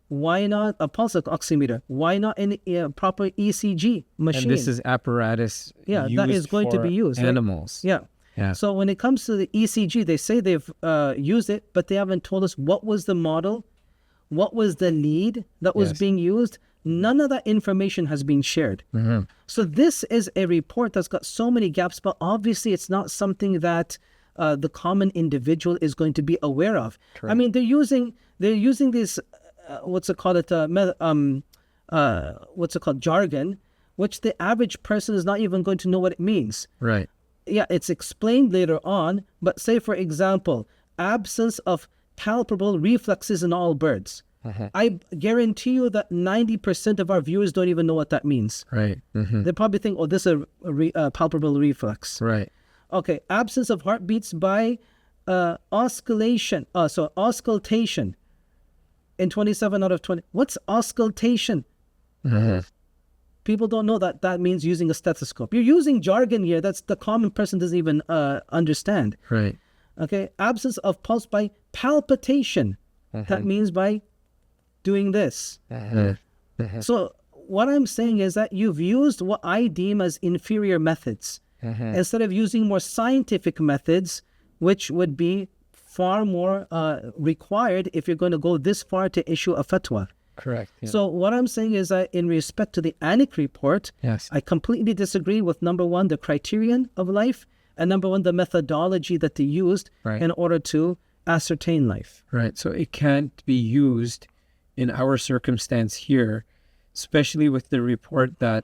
Why not a pulse oximeter? Why not a proper ECG machine? And this is apparatus that is going to be used. Right? Animals. Yeah. Yeah. So when it comes to the ECG, they say they've used it, but they haven't told us what was the model, what was the lead that was being used. None of that information has been shared. So this is a report that's got so many gaps, but obviously it's not something that the common individual is going to be aware of. Correct. I mean, they're using this jargon, which the average person is not even going to know what it means. Right. yeah, it's explained later on, but say, for example, absence of palpable reflexes in all birds. I guarantee you that 90% of our viewers don't even know what that means. Right. They probably think, oh, this is a palpable reflex. Right. Okay, absence of heartbeats by auscultation. So auscultation in 27 out of 20. What's auscultation? People don't know that that means using a stethoscope. You're using jargon here that's the common person doesn't even understand. Right. Okay, absence of pulse by palpitation. That means by doing this. So what I'm saying is that you've used what I deem as inferior methods instead of using more scientific methods, which would be far more required if you're going to go this far to issue a fatwa. Correct. Yeah. So what I'm saying is that in respect to the ANIC report, Yes. I completely disagree with number one, the criterion of life, and number one, the methodology that they used Right. in order to ascertain life. Right. So it can't be used in our circumstance here, especially with the report that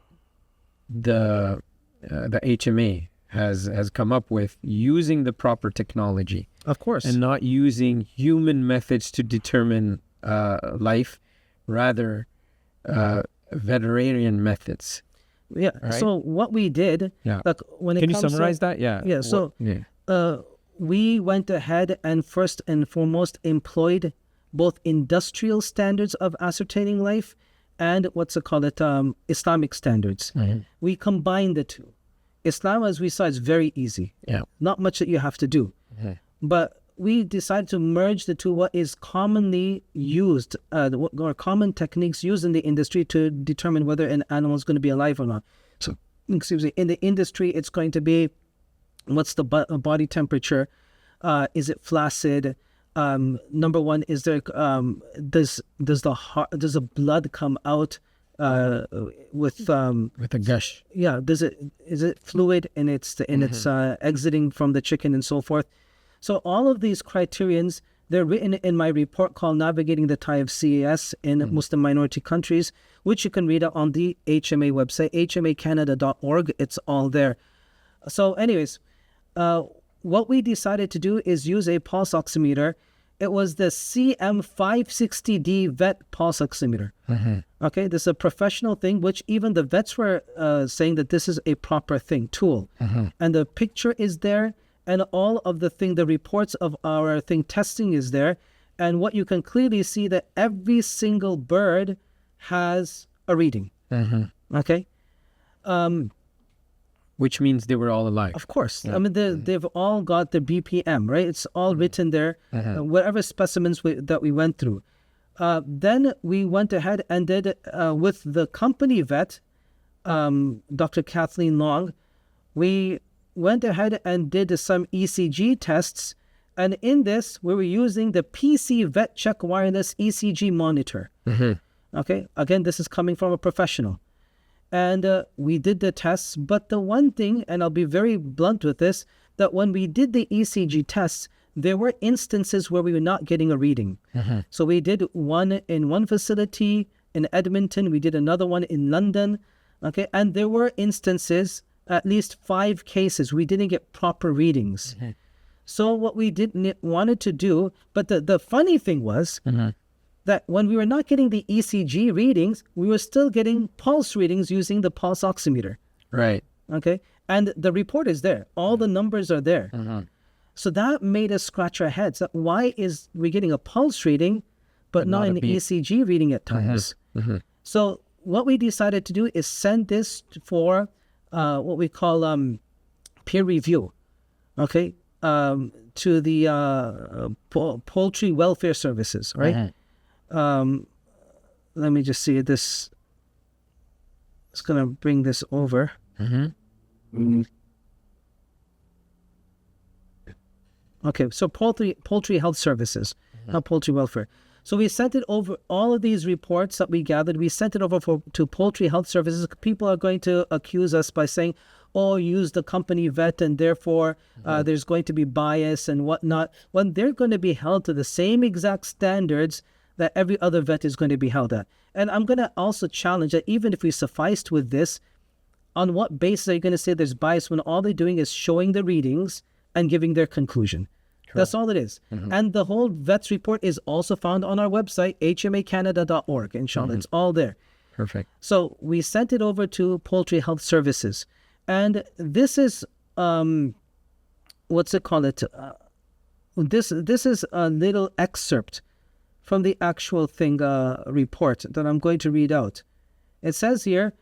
the HMA has come up with, using the proper technology Of course. and not using human methods to determine life, rather veterinarian methods. Yeah. Right. So what we did, Yeah. like when it Can you comes summarize to, that? Yeah. Yeah. So yeah. we went ahead and first and foremost employed both industrial standards of ascertaining life and what's it called, Islamic standards. We combined the two. Islam, as we saw, is very easy. Yeah. Not much that you have to do. But we decided to merge the two, what is commonly used, or common techniques used in the industry to determine whether an animal is going to be alive or not. So, excuse me, in the industry, it's going to be what's the body temperature? Is it flaccid? Number one, is there does the blood come out with a gush? yeah, is it fluid and it's exiting from the chicken and so forth. So all of these criterions, they're written in my report called Navigating the Tide of CAS in Muslim Minority Countries, which you can read out on the HMA website, hmacanada.org. It's all there. So anyways, what we decided to do is use a pulse oximeter. It was the CM560D vet pulse oximeter. Okay, this is a professional thing, which even the vets were saying that this is a proper tool. And the picture is there, and all of the reports of our testing is there. And what you can clearly see that every single bird has a reading. Okay. Which means they were all alive. Of course. I mean, they've all got the BPM, right? It's all written there, whatever specimens that we went through. Then we went ahead and did, with the company vet, Dr. Kathleen Long, we went ahead and did some ECG tests. And in this, we were using the PC Vet Check Wireless ECG monitor. Okay, again, this is coming from a professional. And we did the tests, but the one thing, and I'll be very blunt with this, that when we did the ECG tests, there were instances where we were not getting a reading. So we did one in one facility in Edmonton, we did another one in London, okay? And there were instances, at least 5 cases, we didn't get proper readings. So what we wanted to do, but the funny thing was, that when we were not getting the ECG readings, we were still getting pulse readings using the pulse oximeter. Right. Okay. And the report is there. All the numbers are there. So that made us scratch our heads. Why is we getting a pulse reading, but not an ECG reading at times? So what we decided to do is send this for what we call peer review. Okay. To the poultry welfare services, right? Let me just see this. It's going to bring this over. Okay, so poultry health services, not poultry welfare. So we sent it over, all of these reports that we gathered, we sent it over to poultry health services. People are going to accuse us by saying, oh, use the company vet and therefore there's going to be bias and whatnot, when they're going to be held to the same exact standards that every other vet is going to be held at. And I'm going to also challenge that even if we sufficed with this, on what basis are you going to say there's bias when all they're doing is showing the readings and giving their conclusion? That's all it is. And the whole VETS report is also found on our website, hmacanada.org. Inshallah, it's all there. Perfect. So we sent it over to Poultry Health Services. And this is, what's it called? This is a little excerpt from the actual thing report that I'm going to read out. It says here,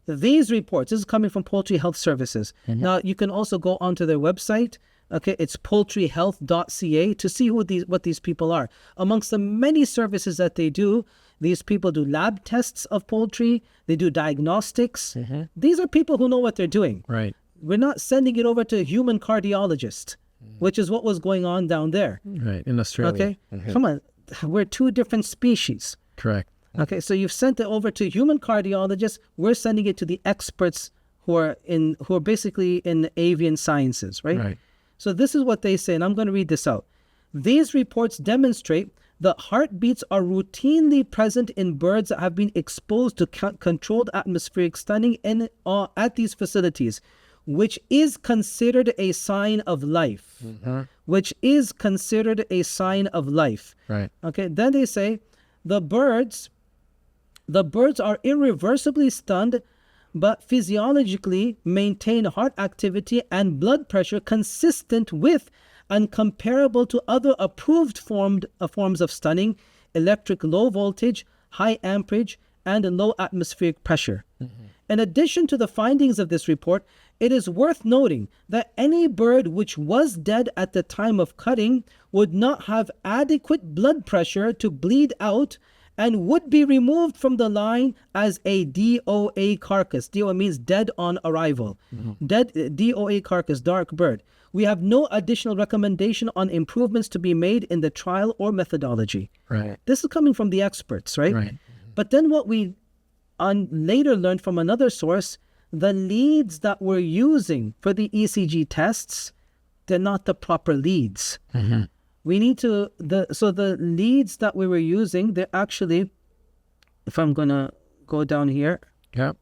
these reports, this is coming from Poultry Health Services. Now, you can also go onto their website. Okay, it's poultryhealth.ca to see what these people are. Amongst the many services that they do, these people do lab tests of poultry. They do diagnostics. These are people who know what they're doing. Right. We're not sending it over to a human cardiologist, which is what was going on down there. Right, in Australia. Okay, come on. We're two different species. Correct. Okay, so you've sent it over to human cardiologists. We're sending it to the experts who are basically in avian sciences, right? Right. So this is what they say, and I'm going to read this out. These reports demonstrate that heartbeats are routinely present in birds that have been exposed to controlled atmospheric stunning at these facilities, which is considered a sign of life. Which is considered a sign of life. Right. Okay, then they say the birds are irreversibly stunned, but physiologically maintain heart activity and blood pressure consistent with and comparable to other approved forms of stunning, electric low voltage, high amperage, and low atmospheric pressure. In addition to the findings of this report, it is worth noting that any bird which was dead at the time of cutting would not have adequate blood pressure to bleed out and would be removed from the line as a DOA carcass. DOA means dead on arrival. Dead DOA carcass, dark bird. We have no additional recommendation on improvements to be made in the trial or methodology. Right. This is coming from the experts, right? Right. But then what we later learned from another source, the leads that we're using for the ECG tests, they're not the proper leads. We need to, so the leads that we were using, they're actually, if I'm going to go down here. Yep.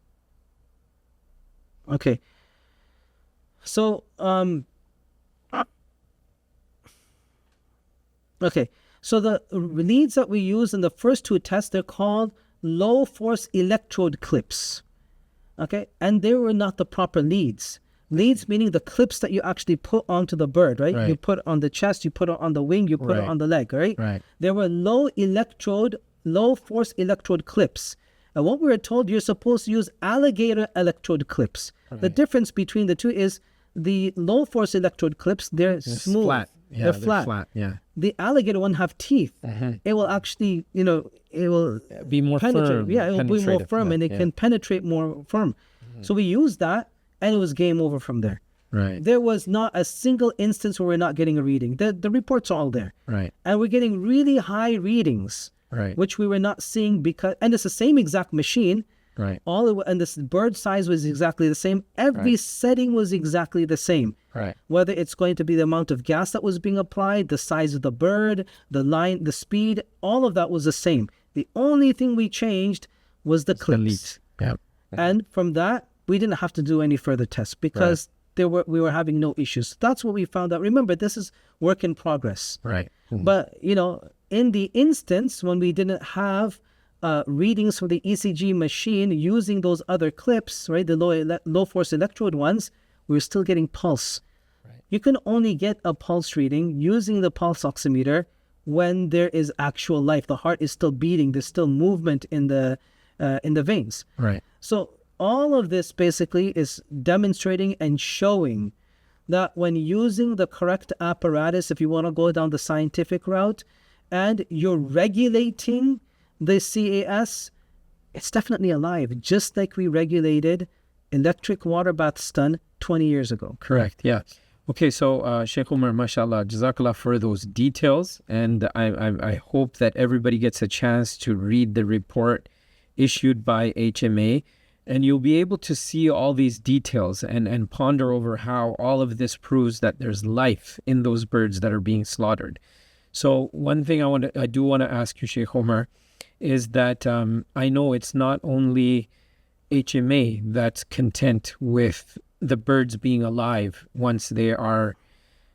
Okay. So, okay. So the leads that we use in the first two tests, they're called low force electrode clips. Okay. And they were not the proper leads. Leads meaning the clips that you actually put onto the bird, right? You put it on the chest, you put it on the wing, you put it on the leg, right? Right. There were low force electrode clips. And what we were told, you're supposed to use alligator electrode clips. The difference between the two is the low force electrode clips, they're smooth. Flat. Yeah, they're flat. Yeah. The alligator one have teeth. It will actually, it will Be more penetrate. firm. Yeah, it will be more penetrative. firm and it can penetrate more firm. So we used that. And it was game over from there. Right. There was not a single instance where we're not getting a reading. The reports are all there. Right. And we're getting really high readings, which we were not seeing and it's the same exact machine. Right. And this bird size was exactly the same. Every setting was exactly the same. Right. Whether it's going to be the amount of gas that was being applied, the size of the bird, the line, the speed, all of that was the same. The only thing we changed was the clips. Yep. And from that, we didn't have to do any further tests because we were having no issues. That's what we found out. Remember, this is work in progress. Right. But, in the instance when we didn't have readings from the ECG machine using those other clips, right, the low force electrode ones, we were still getting pulse. Right. You can only get a pulse reading using the pulse oximeter when there is actual life. The heart is still beating. There's still movement in the veins. Right. So all of this basically is demonstrating and showing that when using the correct apparatus, if you want to go down the scientific route, and you're regulating the CAS, it's definitely alive, just like we regulated electric water bath stun 20 years ago. Correct, yeah. Okay, so Sheikh Umar, mashallah, jazakallah for those details. And I hope that everybody gets a chance to read the report issued by HMA. And you'll be able to see all these details and ponder over how all of this proves that there's life in those birds that are being slaughtered. So one thing I do want to ask you, Sheikh Omar, is that I know it's not only HMA that's content with the birds being alive once they are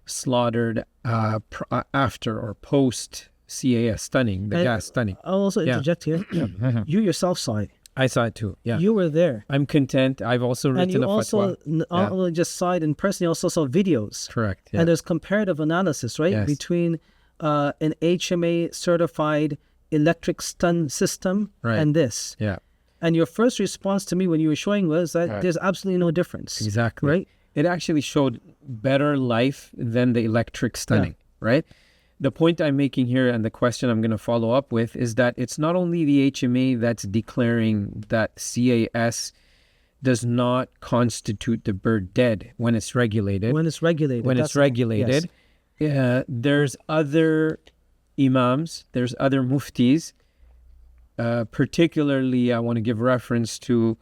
slaughtered after or post CAS stunning, the gas stunning. I'll also interject here. You yourself saw it. I saw it too. Yeah. You were there. I'm content. I've also written And you a also fatwa. not only just saw it in person, you also saw videos. Correct. Yeah. And there's comparative analysis, right? Yes. Between an HMA certified electric stun system and this. Yeah. And your first response to me when you were showing was that there's absolutely no difference. Exactly. Right? It actually showed better life than the electric stunning, right? The point I'm making here and the question I'm going to follow up with is that it's not only the HMA that's declaring that CAS does not constitute the bird dead when it's regulated. When it's regulated. There's other imams, there's other muftis, particularly I want to give reference to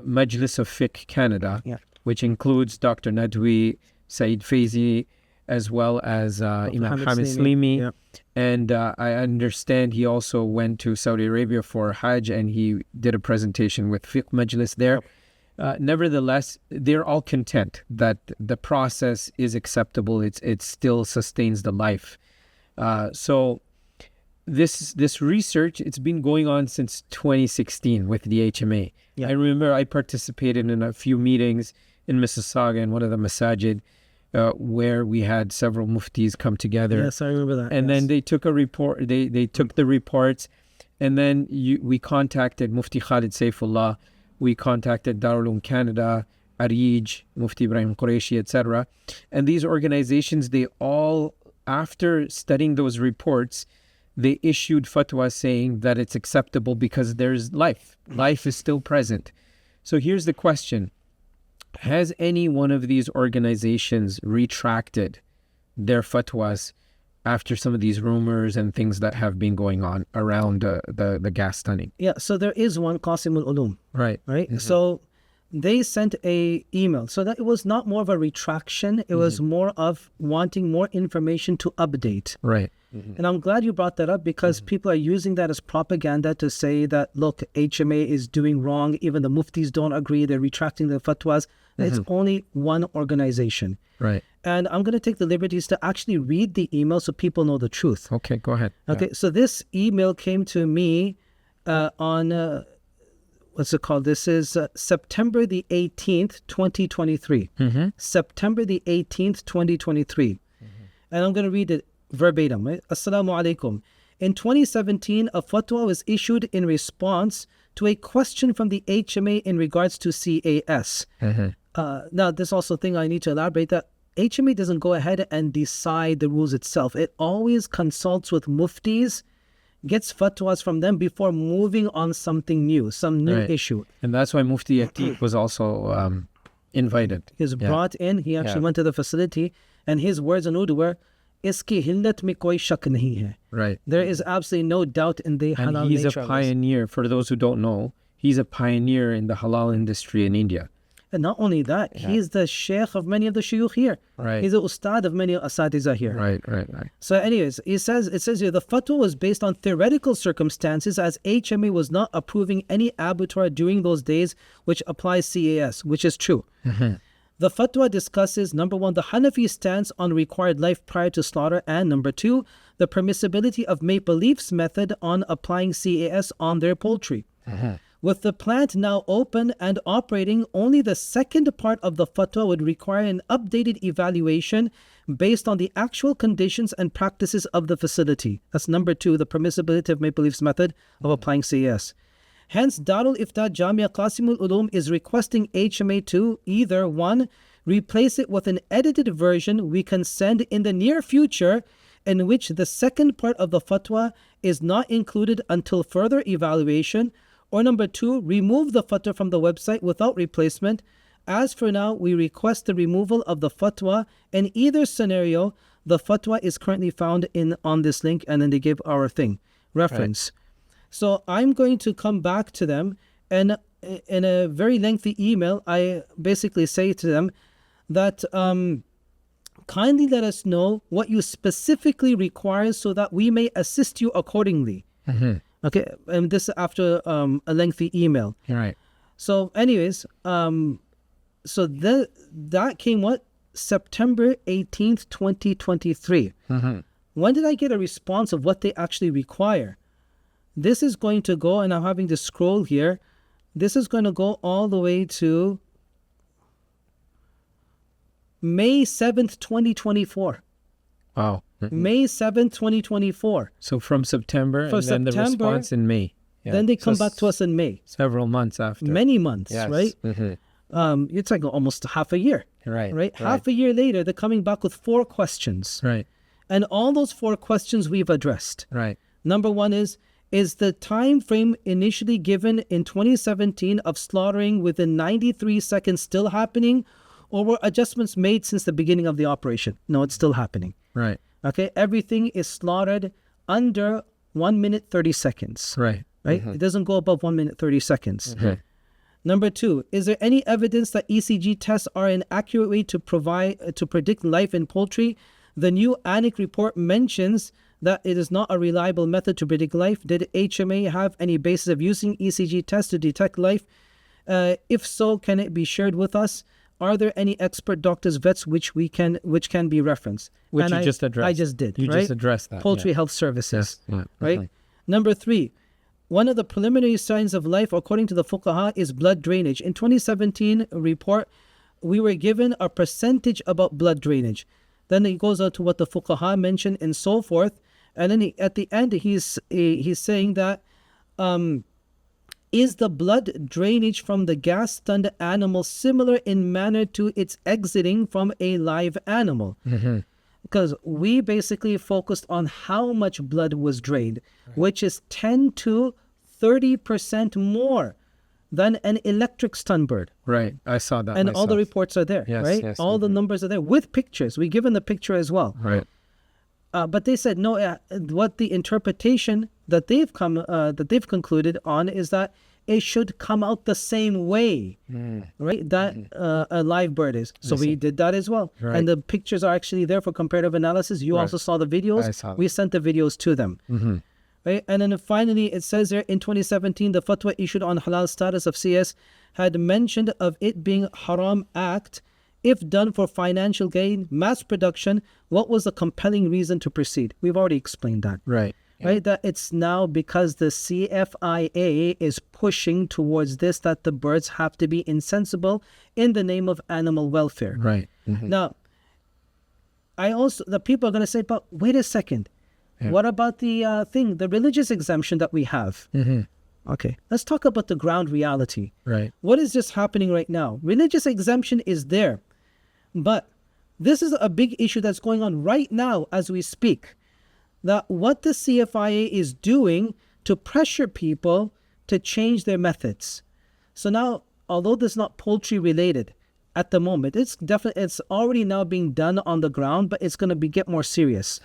Majlis of Fiqh Canada, which includes Dr. Nadwi, Saeed Faizi, as well as Imam Hamid Slimi. And I understand he also went to Saudi Arabia for Hajj and he did a presentation with Fiqh Majlis there. Nevertheless, they're all content that the process is acceptable. It still sustains the life. So this research, it's been going on since 2016 with the HMA. I remember I participated in a few meetings in Mississauga in one of the masajid where we had several muftis come together. Yes, I remember that. And then they took a report. They took the reports, and then we contacted Mufti Khalid Saifullah. We contacted Darul Canada, Arij, Mufti Ibrahim Qureshi, etc. And these organizations, they all, after studying those reports, they issued fatwa saying that it's acceptable because there's life. Life is still present. So here's the question. Has any one of these organizations retracted their fatwas after some of these rumors and things that have been going on around the gas stunning? Yeah, so there is one, Qasim al-Ulum. Right. Mm-hmm. So they sent a email. So that it was not more of a retraction. It was more of wanting more information to update. Right. And I'm glad you brought that up because people are using that as propaganda to say that, look, HMA is doing wrong. Even the muftis don't agree. They're retracting the fatwas. It's only one organization. Right. And I'm going to take the liberties to actually read the email so people know the truth. Okay, go ahead. Okay, so this email came to me on, what's it called? This is September the 18th, 2023. September the 18th, 2023. And I'm going to read it verbatim. Right? Assalamu alaikum. In 2017, a fatwa was issued in response to a question from the HMA in regards to CAS. Now, there's also a thing I need to elaborate that HMA doesn't go ahead and decide the rules itself. It always consults with muftis, gets fatwas from them before moving on something new, some new issue. And that's why Mufti Atiq was also invited. He was brought in. He actually went to the facility, and his words in Urdu were, "Iski hillat mein koi shak nahi hai." Right. There is absolutely no doubt in the halal nature. And he's a pioneer. For those who don't know, he's a pioneer in the halal industry in India. And not only that, he's the sheikh of many of the shuyukh here. Right. He's the ustad of many asatiza here. Right. So anyways, it says here, the fatwa was based on theoretical circumstances as HMA was not approving any abattoir during those days, which applies CAS, which is true. The fatwa discusses, number one, the Hanafi stance on required life prior to slaughter, and number two, the permissibility of Maple Leaf's method on applying CAS on their poultry. With the plant now open and operating, only the second part of the fatwa would require an updated evaluation based on the actual conditions and practices of the facility. That's number two, the permissibility of Maple Leaf's method of applying CAS. Hence, Darul Ifta Jamia Qasimul Ulum is requesting HMA to either one, replace it with an edited version we can send in the near future in which the second part of the fatwa is not included until further evaluation, or number two, remove the fatwa from the website without replacement. As for now, we request the removal of the fatwa. In either scenario, the fatwa is currently found on this link, and then they give our reference. So I'm going to come back to them, and in a very lengthy email, I basically say to them that kindly let us know what you specifically require so that we may assist you accordingly. Okay, and this after a lengthy email. Right. So, anyways, so that came what? September 18th, 2023. When did I get a response of what they actually require? This is going to go, and I'm having to scroll here. This is going to go all the way to May 7th, 2024. Wow. May 7th, 2024. So from September, For and then the September, response in May. Yeah. Then they come So back to us in May. several months after. Many months, Yes. right? It's like almost half a year, right? Half a year later, they're coming back with 4 questions. Right. And all those 4 questions we've addressed. Right. Number 1 is the time frame initially given in 2017 of slaughtering within 93 seconds still happening, or were adjustments made since the beginning of the operation? No, it's still happening. Right. Okay, everything is slaughtered under 1 minute 30 seconds. Right. Right? It doesn't go above 1 minute 30 seconds. Number 2, is there any evidence that ECG tests are an accurate way to predict life in poultry? The new ANIC report mentions that it is not a reliable method to predict life. Did HMA have any basis of using ECG tests to detect life? If so, can it be shared with us? Are there any expert doctors, vets, which can be referenced? Which And you just addressed. I just did. You right? just addressed that. Poultry Health Services. Yeah. Right? Number 3, one of the preliminary signs of life, according to the fuqaha, is blood drainage. In 2017 report, we were given a percentage about blood drainage. Then it goes on to what the fuqaha mentioned and so forth. And then at the end, he's saying that is the blood drainage from the gas-stunned animal similar in manner to its exiting from a live animal? Because we basically focused on how much blood was drained, which is 10 to 30% more than an electric stun bird. Right. I saw that And myself. all the reports are there, Yes, right? yes, All the numbers are there with pictures. We given the picture as well. Right. But they said no. What the interpretation that they've concluded on is that it should come out the same way, right? That a live bird is. So we did that as well. Right. And the pictures are actually there for comparative analysis. You also saw the videos. I saw them. We sent the videos to them. Right? And then finally, it says there in 2017, the fatwa issued on halal status of CS had mentioned of it being haram act if done for financial gain, mass production. What was the compelling reason to proceed? We've already explained that. Right. Right, that it's now because the CFIA is pushing towards this, that the birds have to be insensible in the name of animal welfare. Right. Now, the people are going to say, but wait a second. What about the the religious exemption that we have? Okay, let's talk about the ground reality. Right. What is just happening right now? Religious exemption is there, but this is a big issue that's going on right now as we speak. That what the CFIA is doing to pressure people to change their methods. So now, although this is not poultry related at the moment, it's already now being done on the ground, but it's going to get more serious.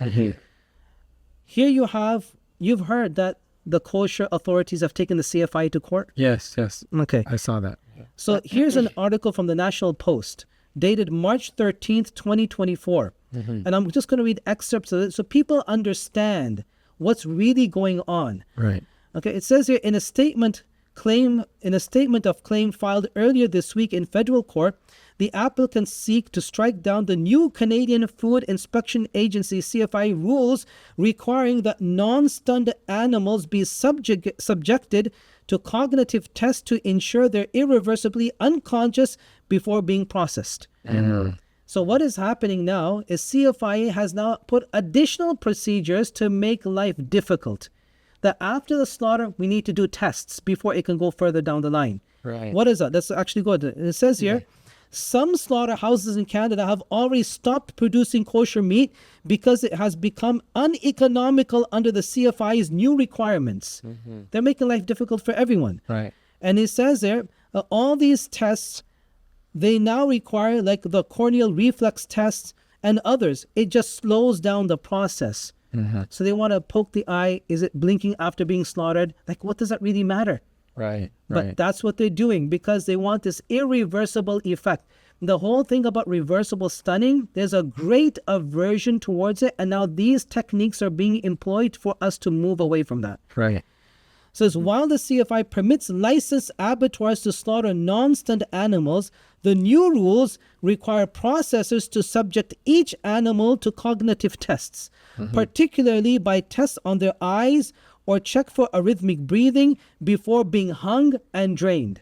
Here you've heard that the kosher authorities have taken the CFIA to court. Yes. Yes. Okay. I saw that. So here's an article from the National Post dated March 13th, 2024. And I'm just going to read excerpts of it so people understand what's really going on. Right. Okay, it says here in a statement of claim filed earlier this week in federal court, the applicants seek to strike down the new Canadian Food Inspection Agency CFI rules requiring that non-stunned animals be subjected to cognitive tests to ensure they're irreversibly unconscious before being processed. So what is happening now is CFIA has now put additional procedures to make life difficult. That after the slaughter, we need to do tests before it can go further down the line. Right. What is that? That's actually good. It says here, some slaughterhouses in Canada have already stopped producing kosher meat because it has become uneconomical under the CFI's new requirements. They're making life difficult for everyone. Right. And it says there, all these tests, they now require like the corneal reflex tests and others. It just slows down the process. So they want to poke the eye. Is it blinking after being slaughtered? Like, what does that really matter? Right. But that's what they're doing because they want this irreversible effect. The whole thing about reversible stunning, there's a great aversion towards it. And now these techniques are being employed for us to move away from that. Right. says, while the CFI permits licensed abattoirs to slaughter non-stunned animals, the new rules require processors to subject each animal to cognitive tests, particularly by tests on their eyes or check for arrhythmic breathing before being hung and drained.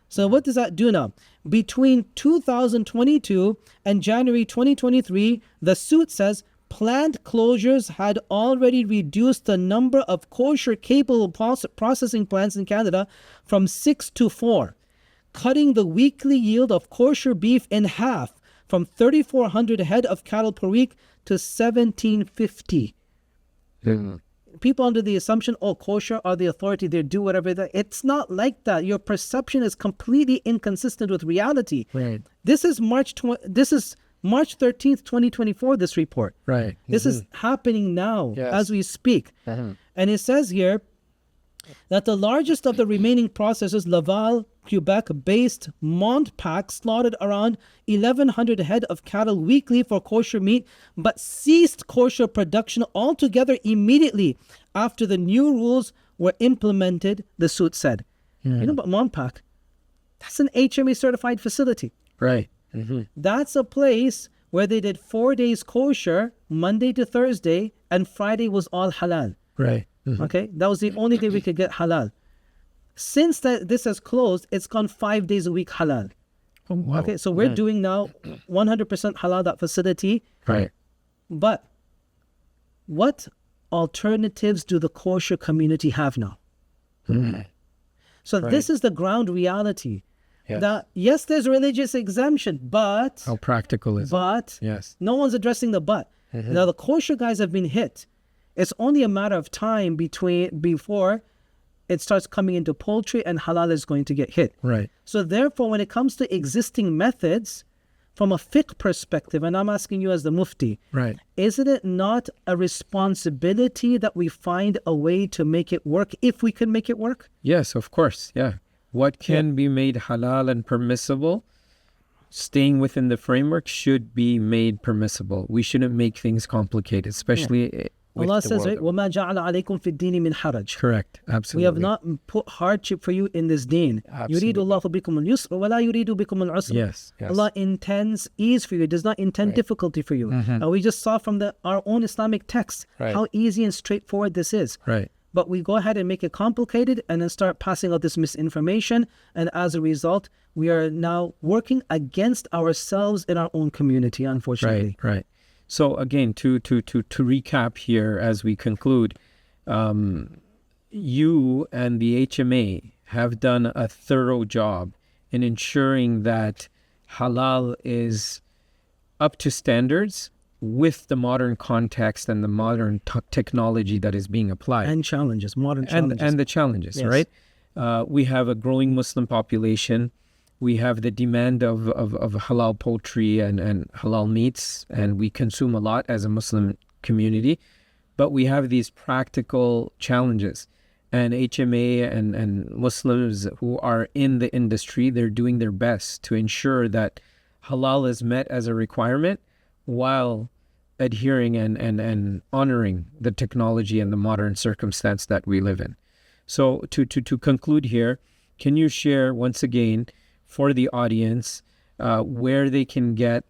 So what does that do now? Between 2022 and January 2023, the suit says plant closures had already reduced the number of kosher-capable processing plants in Canada from 6 to 4, cutting the weekly yield of kosher beef in half from 3,400 head of cattle per week to 1,750. People under the assumption, oh, kosher are the authority, they do whatever they... It's not like that. Your perception is completely inconsistent with reality. Right. This is March 13th, 2024, this report. Right. This is happening now as we speak. And it says here that the largest of the remaining processors, Laval, Quebec-based Montpac, slaughtered around 1,100 head of cattle weekly for kosher meat, but ceased kosher production altogether immediately after the new rules were implemented, the suit said. You know about Montpac? That's an HMA certified facility. Right. That's a place where they did 4 days kosher, Monday to Thursday, and Friday was all halal. Right. Okay, that was the only day we could get halal. Since this has closed, it's gone 5 days a week halal. Oh, wow. Okay, so we're doing now 100% halal, that facility. Right. But what alternatives do the kosher community have now? So this is the ground reality. That yes, there's religious exemption, but How practical is it? but Yes. no one's addressing the but. Now the kosher guys have been hit. It's only a matter of time before it starts coming into poultry and halal is going to get hit. Right. So therefore, when it comes to existing methods, from a fiqh perspective, and I'm asking you as the mufti, Right. isn't it not a responsibility that we find a way to make it work if we can make it work? Yes, of course. Yeah. What can be made halal and permissible, staying within the framework, should be made permissible. We shouldn't make things complicated, especially with Allah the says, right, world. وَمَا جَعَلَ عَلَيْكُمْ فِي الدِّينِ مِنْ حَرَجٍ. Correct. We Absolutely. have not put hardship for you in this deen. Absolutely. يُرِيدُ اللَّهُ بِكُمُ الْيُسْرَ وَلَا يُرِيدُ بِكُمُ الْعُسْرَ. Yes. Yes. Allah intends ease for you. It does not intend difficulty for you. And we just saw from our own Islamic text how easy and straightforward this is. Right. But we go ahead and make it complicated and then start passing out this misinformation. And as a result, we are now working against ourselves in our own community, unfortunately. Right. Right. So again, to recap here as we conclude, you and the HMA have done a thorough job in ensuring that halal is up to standards with the modern context and the modern technology that is being applied. And challenges, modern challenges. And the challenges, Yes. right? We have a growing Muslim population. We have the demand of halal poultry and halal meats, and we consume a lot as a Muslim community. But we have these practical challenges. And HMA and Muslims who are in the industry, they're doing their best to ensure that halal is met as a requirement while adhering and honoring the technology and the modern circumstance that we live in. So to conclude here, can you share once again for the audience where they can get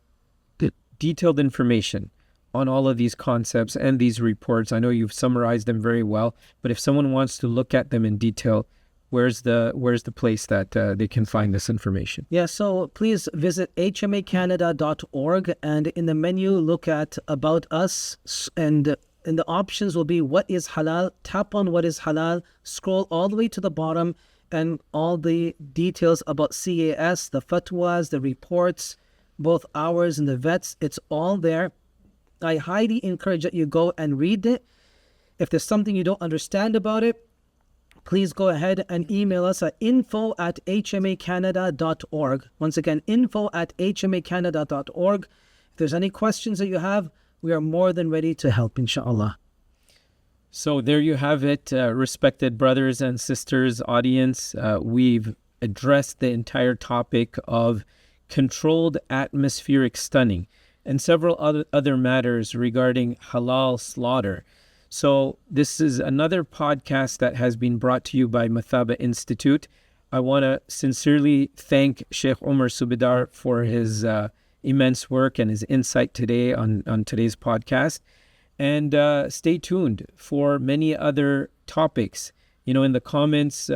the detailed information on all of these concepts and these reports? I know you've summarized them very well, but if someone wants to look at them in detail, where's the place that they can find this information? Yeah, so please visit hmacanada.org, and in the menu, look at About Us, and the options will be what is halal. Tap on what is halal, scroll all the way to the bottom, and all the details about CAS, the fatwas, the reports, both ours and the vets, it's all there. I highly encourage that you go and read it. If there's something you don't understand about it, please go ahead and email us at info@hmacanada.org. Once again, info@hmacanada.org. If there's any questions that you have, we are more than ready to help, inshallah. So there you have it, respected brothers and sisters, audience. We've addressed the entire topic of controlled atmospheric stunning and several other matters regarding halal slaughter. So this is another podcast that has been brought to you by Mathaba Institute. I want to sincerely thank Sheikh Omar Subidar for his immense work and his insight today on today's podcast. And stay tuned for many other topics. In the comments,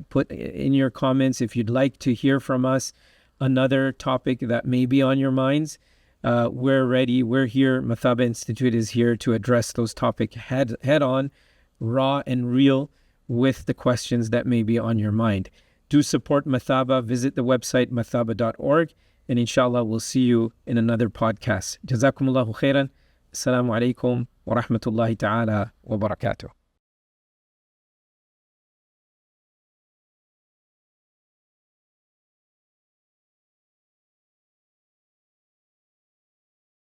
put in your comments if you'd like to hear from us another topic that may be on your minds. We're ready. We're here. Mathaba Institute is here to address those topics head on, raw and real, with the questions that may be on your mind. Do support Mathaba. Visit the website mathaba.org, and inshallah we'll see you in another podcast. Jazakumullahu khairan. Assalamu alaikum wa rahmatullahi ta'ala wa barakatuh.